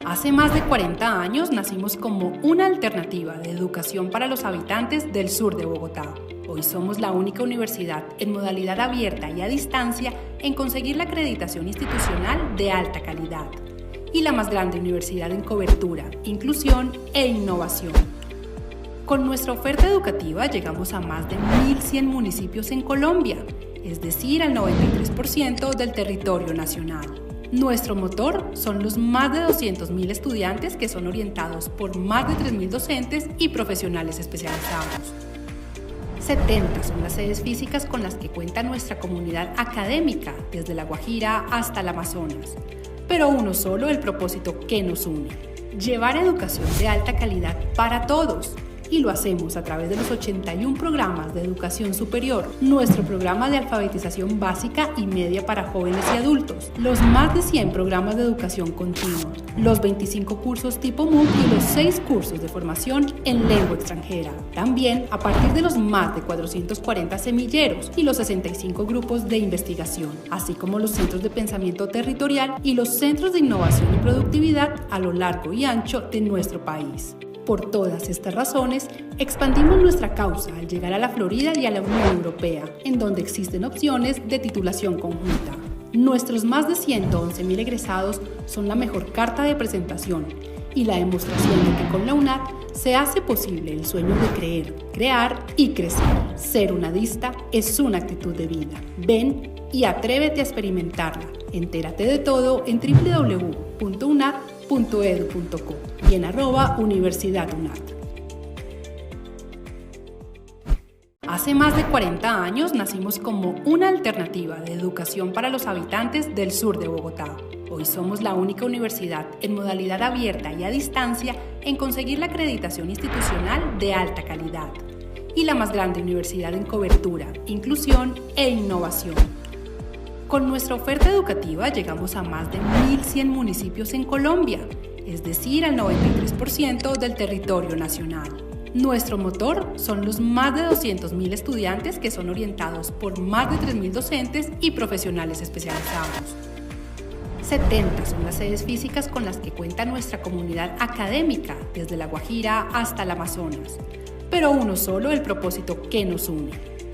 Hace más de 40 años nacimos como una alternativa de educación para los habitantes del sur de Bogotá. Hoy somos la única universidad en modalidad abierta y a distancia en conseguir la acreditación institucional de alta calidad y la más grande universidad en cobertura, inclusión e innovación. Con nuestra oferta educativa llegamos a más de 1.100 municipios en Colombia, es decir, al 93% del territorio nacional. Nuestro motor son los más de 200.000 estudiantes que son orientados por más de 3.000 docentes y profesionales especializados. 70 son las sedes físicas con las que cuenta nuestra comunidad académica, desde La Guajira hasta el Amazonas. Pero uno solo el propósito que nos une: llevar educación de alta calidad para todos. Y lo hacemos a través de los 81 programas de educación superior, nuestro programa de alfabetización básica y media para jóvenes y adultos, los más de 100 programas de educación continua, los 25 cursos tipo MOOC y los 6 cursos de formación en lengua extranjera. También a partir de los más de 440 semilleros y los 65 grupos de investigación, así como los centros de pensamiento territorial y los centros de innovación y productividad a lo largo y ancho de nuestro país. Por todas estas razones, expandimos nuestra causa al llegar a la Florida y a la Unión Europea, en donde existen opciones de titulación conjunta. Nuestros más de 111.000 egresados son la mejor carta de presentación y la demostración de que con la UNAD se hace posible el sueño de creer, crear y crecer. Ser UNADista es una actitud de vida. Ven y atrévete a experimentarla. Entérate de todo en www.unad.edu.co y en @universidadunad. Hace más de 40 años nacimos como una alternativa de educación para los habitantes del sur de Bogotá. Hoy somos la única universidad en modalidad abierta y a distancia en conseguir la acreditación institucional de alta calidad y la más grande universidad en cobertura, inclusión e innovación. Con nuestra oferta educativa llegamos a más de 1.100 municipios en Colombia, es decir, al 93% del territorio nacional. Nuestro motor son los más de 200.000 estudiantes que son orientados por más de 3.000 docentes y profesionales especializados. 70 son las sedes físicas con las que cuenta nuestra comunidad académica, desde La Guajira hasta el Amazonas. Pero uno solo el propósito que nos une: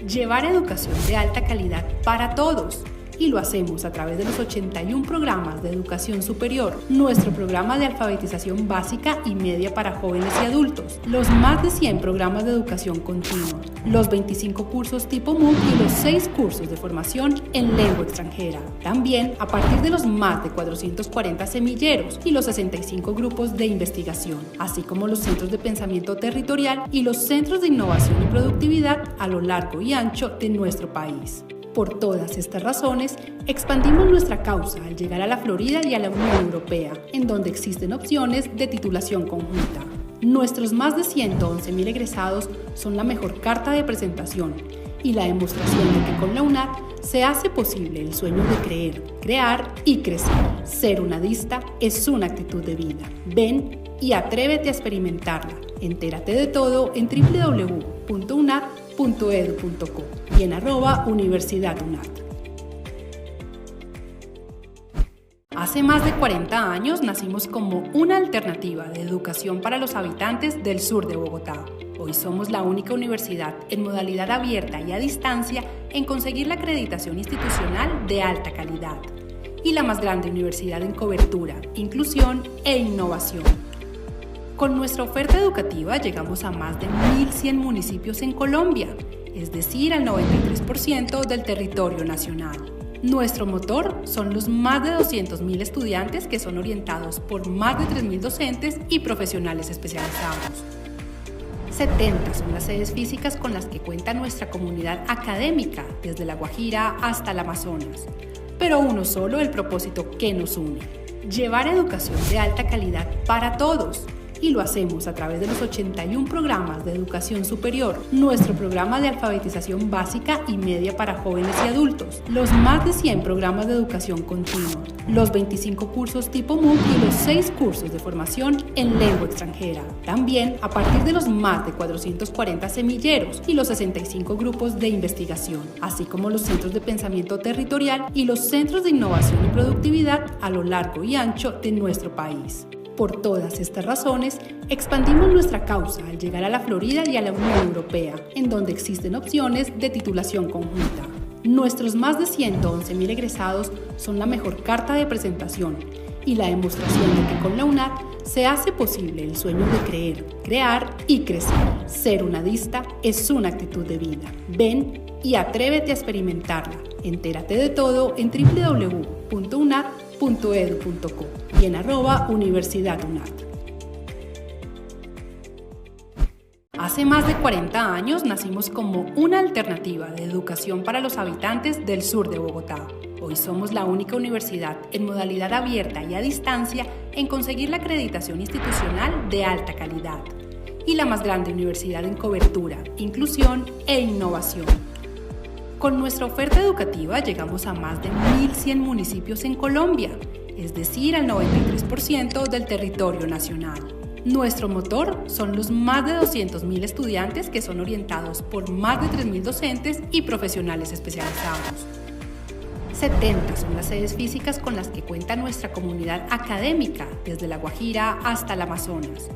llevar educación de alta calidad para todos. Y lo hacemos a través de los 81 programas de educación superior, nuestro programa de alfabetización básica y media para jóvenes y adultos, los más de 100 programas de educación continua, los 25 cursos tipo MOOC y los 6 cursos de formación en lengua extranjera. También a partir de los más de 440 semilleros y los 65 grupos de investigación, así como los centros de pensamiento territorial y los centros de innovación y productividad a lo largo y ancho de nuestro país. Por todas estas razones, expandimos nuestra causa al llegar a la Florida y a la Unión Europea, en donde existen opciones de titulación conjunta. Nuestros más de 111.000 egresados son la mejor carta de presentación y la demostración de que con la UNAD se hace posible el sueño de creer, crear y crecer. Ser UNADista es una actitud de vida. Ven y atrévete a experimentarla. Entérate de todo en www.unad.edu.co y en @universidadunad. Hace más de 40 años nacimos como una alternativa de educación para los habitantes del sur de Bogotá. Hoy somos la única universidad en modalidad abierta y a distancia en conseguir la acreditación institucional de alta calidad y la más grande universidad en cobertura, inclusión e innovación. Con nuestra oferta educativa llegamos a más de 1.100 municipios en Colombia, es decir, al 93% del territorio nacional. Nuestro motor son los más de 200.000 estudiantes que son orientados por más de 3.000 docentes y profesionales especializados. 70 son las sedes físicas con las que cuenta nuestra comunidad académica, desde La Guajira hasta el Amazonas. Pero uno solo el propósito que nos une: llevar educación de alta calidad para todos. Y lo hacemos a través de los 81 programas de educación superior, nuestro programa de alfabetización básica y media para jóvenes y adultos, los más de 100 programas de educación continua, los 25 cursos tipo MOOC y los 6 cursos de formación en lengua extranjera. También a partir de los más de 440 semilleros y los 65 grupos de investigación, así como los centros de pensamiento territorial y los centros de innovación y productividad a lo largo y ancho de nuestro país. Por todas estas razones, expandimos nuestra causa al llegar a la Florida y a la Unión Europea, en donde existen opciones de titulación conjunta. Nuestros más de 111.000 egresados son la mejor carta de presentación y la demostración de que con la UNAD se hace posible el sueño de creer, crear y crecer. Ser UNADista es una actitud de vida. Ven y atrévete a experimentarla. Entérate de todo en www.unad.edu.co y en @universidadunad. Hace más de 40 años nacimos como una alternativa de educación para los habitantes del sur de Bogotá. Hoy somos la única universidad en modalidad abierta y a distancia en conseguir la acreditación institucional de alta calidad y la más grande universidad en cobertura, inclusión e innovación. Con nuestra oferta educativa llegamos a más de 1.100 municipios en Colombia, es decir, al 93% del territorio nacional. Nuestro motor son los más de 200.000 estudiantes que son orientados por más de 3.000 docentes y profesionales especializados. 70 son las sedes físicas con las que cuenta nuestra comunidad académica, desde La Guajira hasta el Amazonas.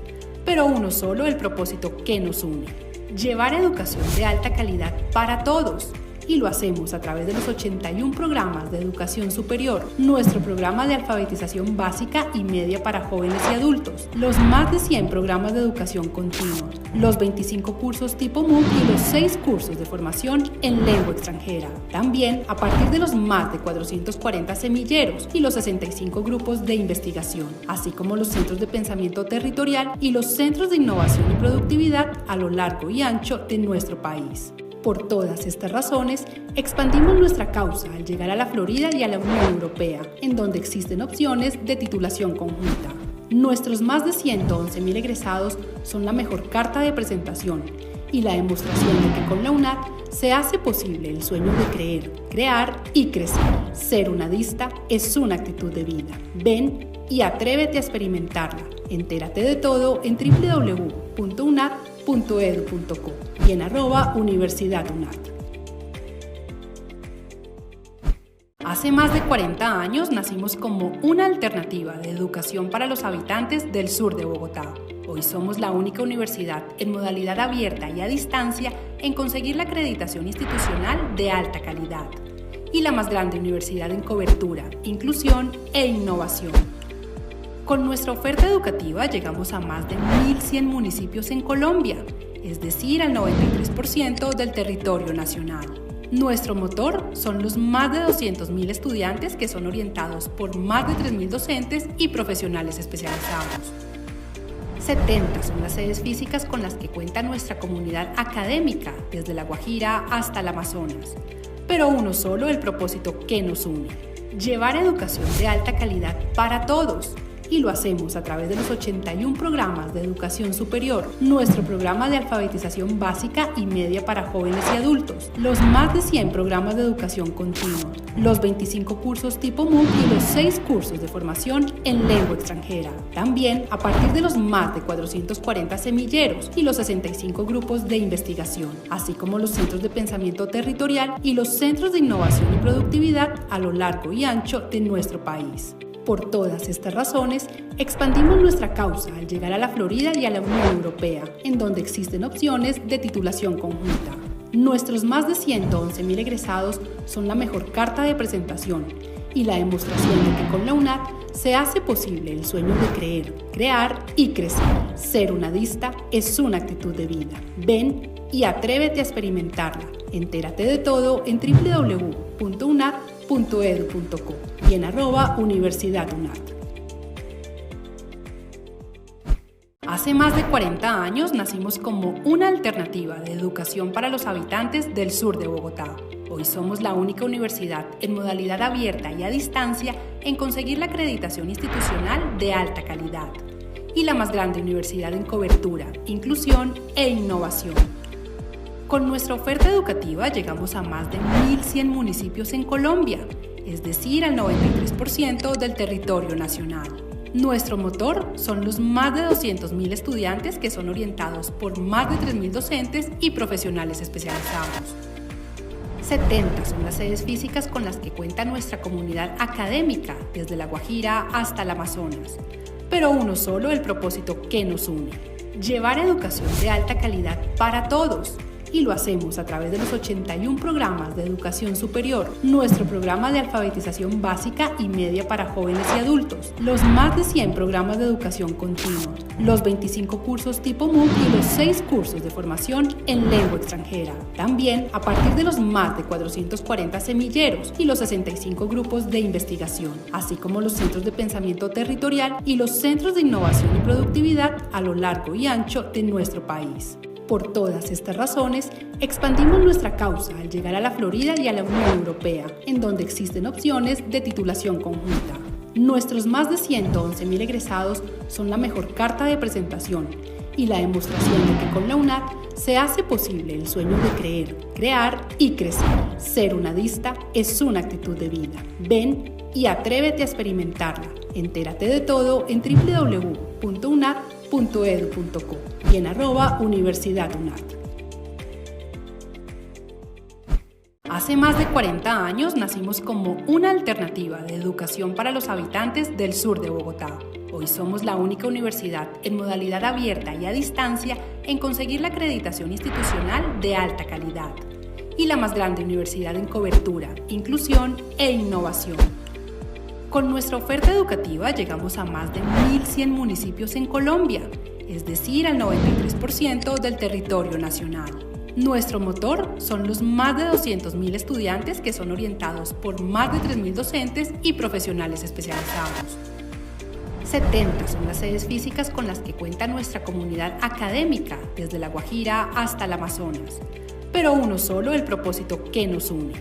Pero uno solo el propósito que nos une: llevar educación de alta calidad para todos. Y lo hacemos a través de los 81 programas de educación superior, nuestro programa de alfabetización básica y media para jóvenes y adultos, los más de 100 programas de educación continua, los 25 cursos tipo MOOC y los 6 cursos de formación en lengua extranjera. También a partir de los más de 440 semilleros y los 65 grupos de investigación, así como los centros de pensamiento territorial y los centros de innovación y productividad a lo largo y ancho de nuestro país. Por todas estas razones, expandimos nuestra causa al llegar a la Florida y a la Unión Europea, en donde existen opciones de titulación conjunta. Nuestros más de 111.000 egresados son la mejor carta de presentación y la demostración de que con la UNAD se hace posible el sueño de creer, crear y crecer. Ser UNADista es una actitud de vida. Ven y atrévete a experimentarla. Entérate de todo en www.unad.edu.co y en @universidadunad. Hace más de 40 años nacimos como una alternativa de educación para los habitantes del sur de Bogotá. Hoy somos la única universidad en modalidad abierta y a distancia en conseguir la acreditación institucional de alta calidad y la más grande universidad en cobertura, inclusión e innovación. Con nuestra oferta educativa llegamos a más de 1.100 municipios en Colombia, es decir, al 93% del territorio nacional. Nuestro motor son los más de 200.000 estudiantes que son orientados por más de 3.000 docentes y profesionales especializados. 70 son las sedes físicas con las que cuenta nuestra comunidad académica, desde La Guajira hasta el Amazonas. Pero uno solo el propósito que nos une: llevar educación de alta calidad para todos. Y lo hacemos a través de los 81 programas de educación superior, nuestro programa de alfabetización básica y media para jóvenes y adultos, los más de 100 programas de educación continua, los 25 cursos tipo MOOC y los 6 cursos de formación en lengua extranjera. También a partir de los más de 440 semilleros y los 65 grupos de investigación, así como los centros de pensamiento territorial y los centros de innovación y productividad a lo largo y ancho de nuestro país. Por todas estas razones, expandimos nuestra causa al llegar a la Florida y a la Unión Europea, en donde existen opciones de titulación conjunta. Nuestros más de 111.000 egresados son la mejor carta de presentación y la demostración de que con la UNAD se hace posible el sueño de creer, crear y crecer. Ser UNADista es una actitud de vida. Ven y atrévete a experimentarla. Entérate de todo en www.unad.edu.co y en @universidadunad. Hace más de 40 años nacimos como una alternativa de educación para los habitantes del sur de Bogotá. Hoy somos la única universidad en modalidad abierta y a distancia en conseguir la acreditación institucional de alta calidad y la más grande universidad en cobertura, inclusión e innovación. Con nuestra oferta educativa llegamos a más de 1.100 municipios en Colombia, es decir, al 93% del territorio nacional. Nuestro motor son los más de 200.000 estudiantes que son orientados por más de 3.000 docentes y profesionales especializados. 70 son las sedes físicas con las que cuenta nuestra comunidad académica, desde La Guajira hasta el Amazonas. pero uno solo el propósito que nos une: llevar educación de alta calidad para todos. Y lo hacemos a través de los 81 programas de educación superior, nuestro programa de alfabetización básica y media para jóvenes y adultos, los más de 100 programas de educación continua, los 25 cursos tipo MOOC y los 6 cursos de formación en lengua extranjera. También a partir de los más de 440 semilleros y los 65 grupos de investigación, así como los centros de pensamiento territorial y los centros de innovación y productividad a lo largo y ancho de nuestro país. Por todas estas razones, expandimos nuestra causa al llegar a la Florida y a la Unión Europea, en donde existen opciones de titulación conjunta. Nuestros más de 111.000 egresados son la mejor carta de presentación y la demostración de que con la UNAD se hace posible el sueño de creer, crear y crecer. Ser unadista es una actitud de vida. Ven y atrévete a experimentarla. Entérate de todo en www.unad.edu.co y en @universidadunad. Hace más de 40 años nacimos como una alternativa de educación para los habitantes del sur de Bogotá. Hoy somos la única universidad en modalidad abierta y a distancia en conseguir la acreditación institucional de alta calidad y la más grande universidad en cobertura, inclusión e innovación. Con nuestra oferta educativa llegamos a más de 1.100 municipios en Colombia, es decir, al 93% del territorio nacional. Nuestro motor son los más de 200.000 estudiantes que son orientados por más de 3.000 docentes y profesionales especializados. 70 son las sedes físicas con las que cuenta nuestra comunidad académica, desde La Guajira hasta el Amazonas. Pero uno solo el propósito que nos une: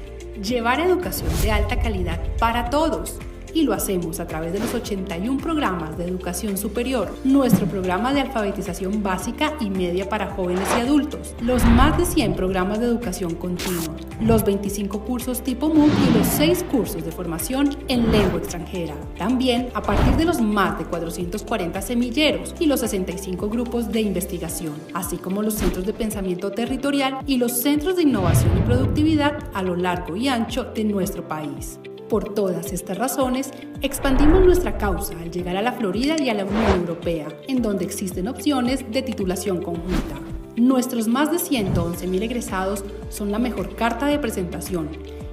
llevar educación de alta calidad para todos. Y lo hacemos a través de los 81 programas de educación superior, nuestro programa de alfabetización básica y media para jóvenes y adultos, los más de 100 programas de educación continua, los 25 cursos tipo MOOC y los 6 cursos de formación en lengua extranjera. También a partir de los más de 440 semilleros y los 65 grupos de investigación, así como los centros de pensamiento territorial y los centros de innovación y productividad a lo largo y ancho de nuestro país. Por todas estas razones, expandimos nuestra causa al llegar a la Florida y a la Unión Europea, en donde existen opciones de titulación conjunta. Nuestros más de 111.000 egresados son la mejor carta de presentación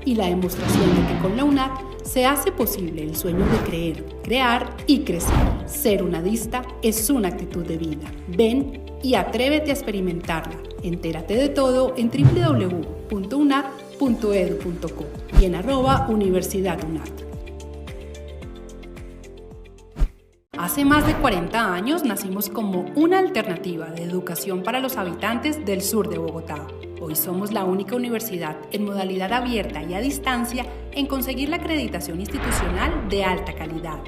y la demostración de que con la UNAD se hace posible el sueño de creer, crear y crecer. Ser unadista es una actitud de vida. Ven y atrévete a experimentarla. Entérate de todo en www.unad.edu.co y en @universidadunad. Hace más de 40 años nacimos como una alternativa de educación para los habitantes del sur de Bogotá. Hoy somos la única universidad en modalidad abierta y a distancia en conseguir la acreditación institucional de alta calidad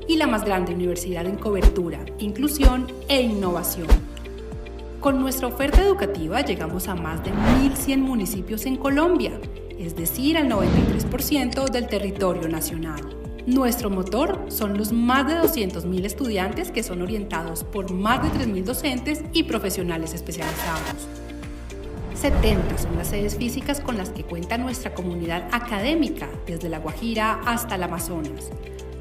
y la más grande universidad en cobertura, inclusión e innovación. Con nuestra oferta educativa llegamos a más de 1.100 municipios en Colombia, es decir, al 93% del territorio nacional. Nuestro motor son los más de 200.000 estudiantes que son orientados por más de 3.000 docentes y profesionales especializados. 70 son las sedes físicas con las que cuenta nuestra comunidad académica, desde La Guajira hasta el Amazonas.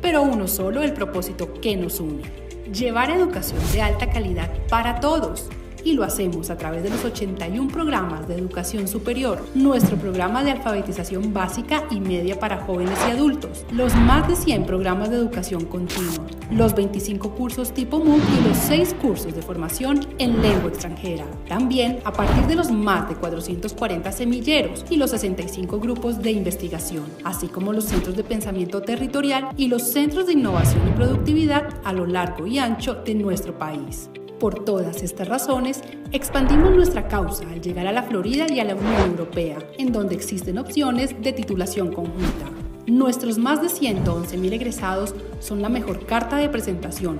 Pero uno solo el propósito que nos une: llevar educación de alta calidad para todos. Y lo hacemos a través de los 81 programas de educación superior, nuestro programa de alfabetización básica y media para jóvenes y adultos, los más de 100 programas de educación continua, los 25 cursos tipo MOOC y los 6 cursos de formación en lengua extranjera. También a partir de los más de 440 semilleros y los 65 grupos de investigación, así como los centros de pensamiento territorial y los centros de innovación y productividad a lo largo y ancho de nuestro país. Por todas estas razones, expandimos nuestra causa al llegar a la Florida y a la Unión Europea, en donde existen opciones de titulación conjunta. Nuestros más de 111.000 egresados son la mejor carta de presentación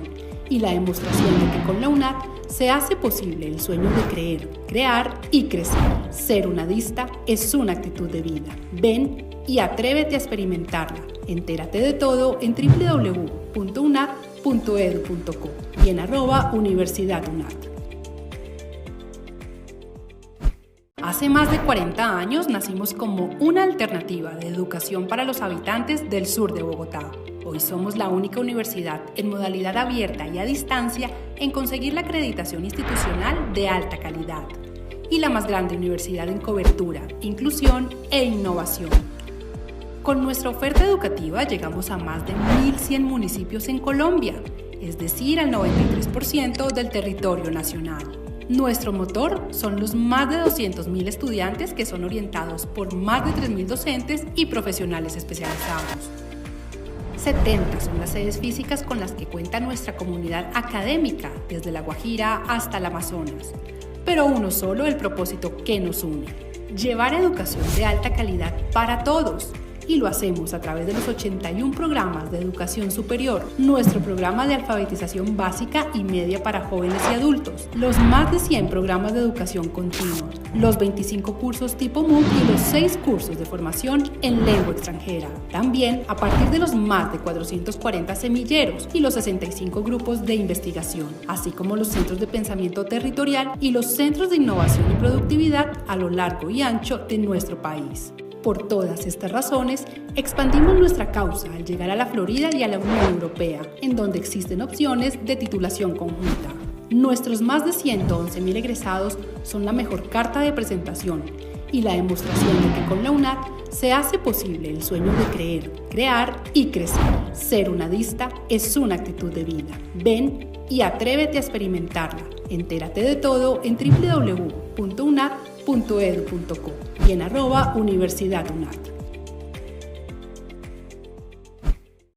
y la demostración de que con la UNAD se hace posible el sueño de creer, crear y crecer. Ser unadista es una actitud de vida. Ven y atrévete a experimentarla. Entérate de todo en www.unad.edu.co y en @universidadunad. Hace más de 40 años nacimos como una alternativa de educación para los habitantes del sur de Bogotá. Hoy somos la única universidad en modalidad abierta y a distancia en conseguir la acreditación institucional de alta calidad y la más grande universidad en cobertura, inclusión e innovación. Con nuestra oferta educativa llegamos a más de 1.100 municipios en Colombia, es decir, al 93% del territorio nacional. Nuestro motor son los más de 200.000 estudiantes que son orientados por más de 3.000 docentes y profesionales especializados. 70 son las sedes físicas con las que cuenta nuestra comunidad académica, desde La Guajira hasta el Amazonas. Pero uno solo el propósito que nos une: llevar educación de alta calidad para todos. Y lo hacemos a través de los 81 programas de educación superior, nuestro programa de alfabetización básica y media para jóvenes y adultos, los más de 100 programas de educación continua, los 25 cursos tipo MOOC y los 6 cursos de formación en lengua extranjera. También a partir de los más de 440 semilleros y los 65 grupos de investigación, así como los centros de pensamiento territorial y los centros de innovación y productividad a lo largo y ancho de nuestro país. Por todas estas razones, expandimos nuestra causa al llegar a la Florida y a la Unión Europea, en donde existen opciones de titulación conjunta. Nuestros más de 111.000 egresados son la mejor carta de presentación y la demostración de que con la UNAD se hace posible el sueño de creer, crear y crecer. Ser UNADista es una actitud de vida. Ven y atrévete a experimentarla. Entérate de todo en www.unad.edu.co y en @universidadunad.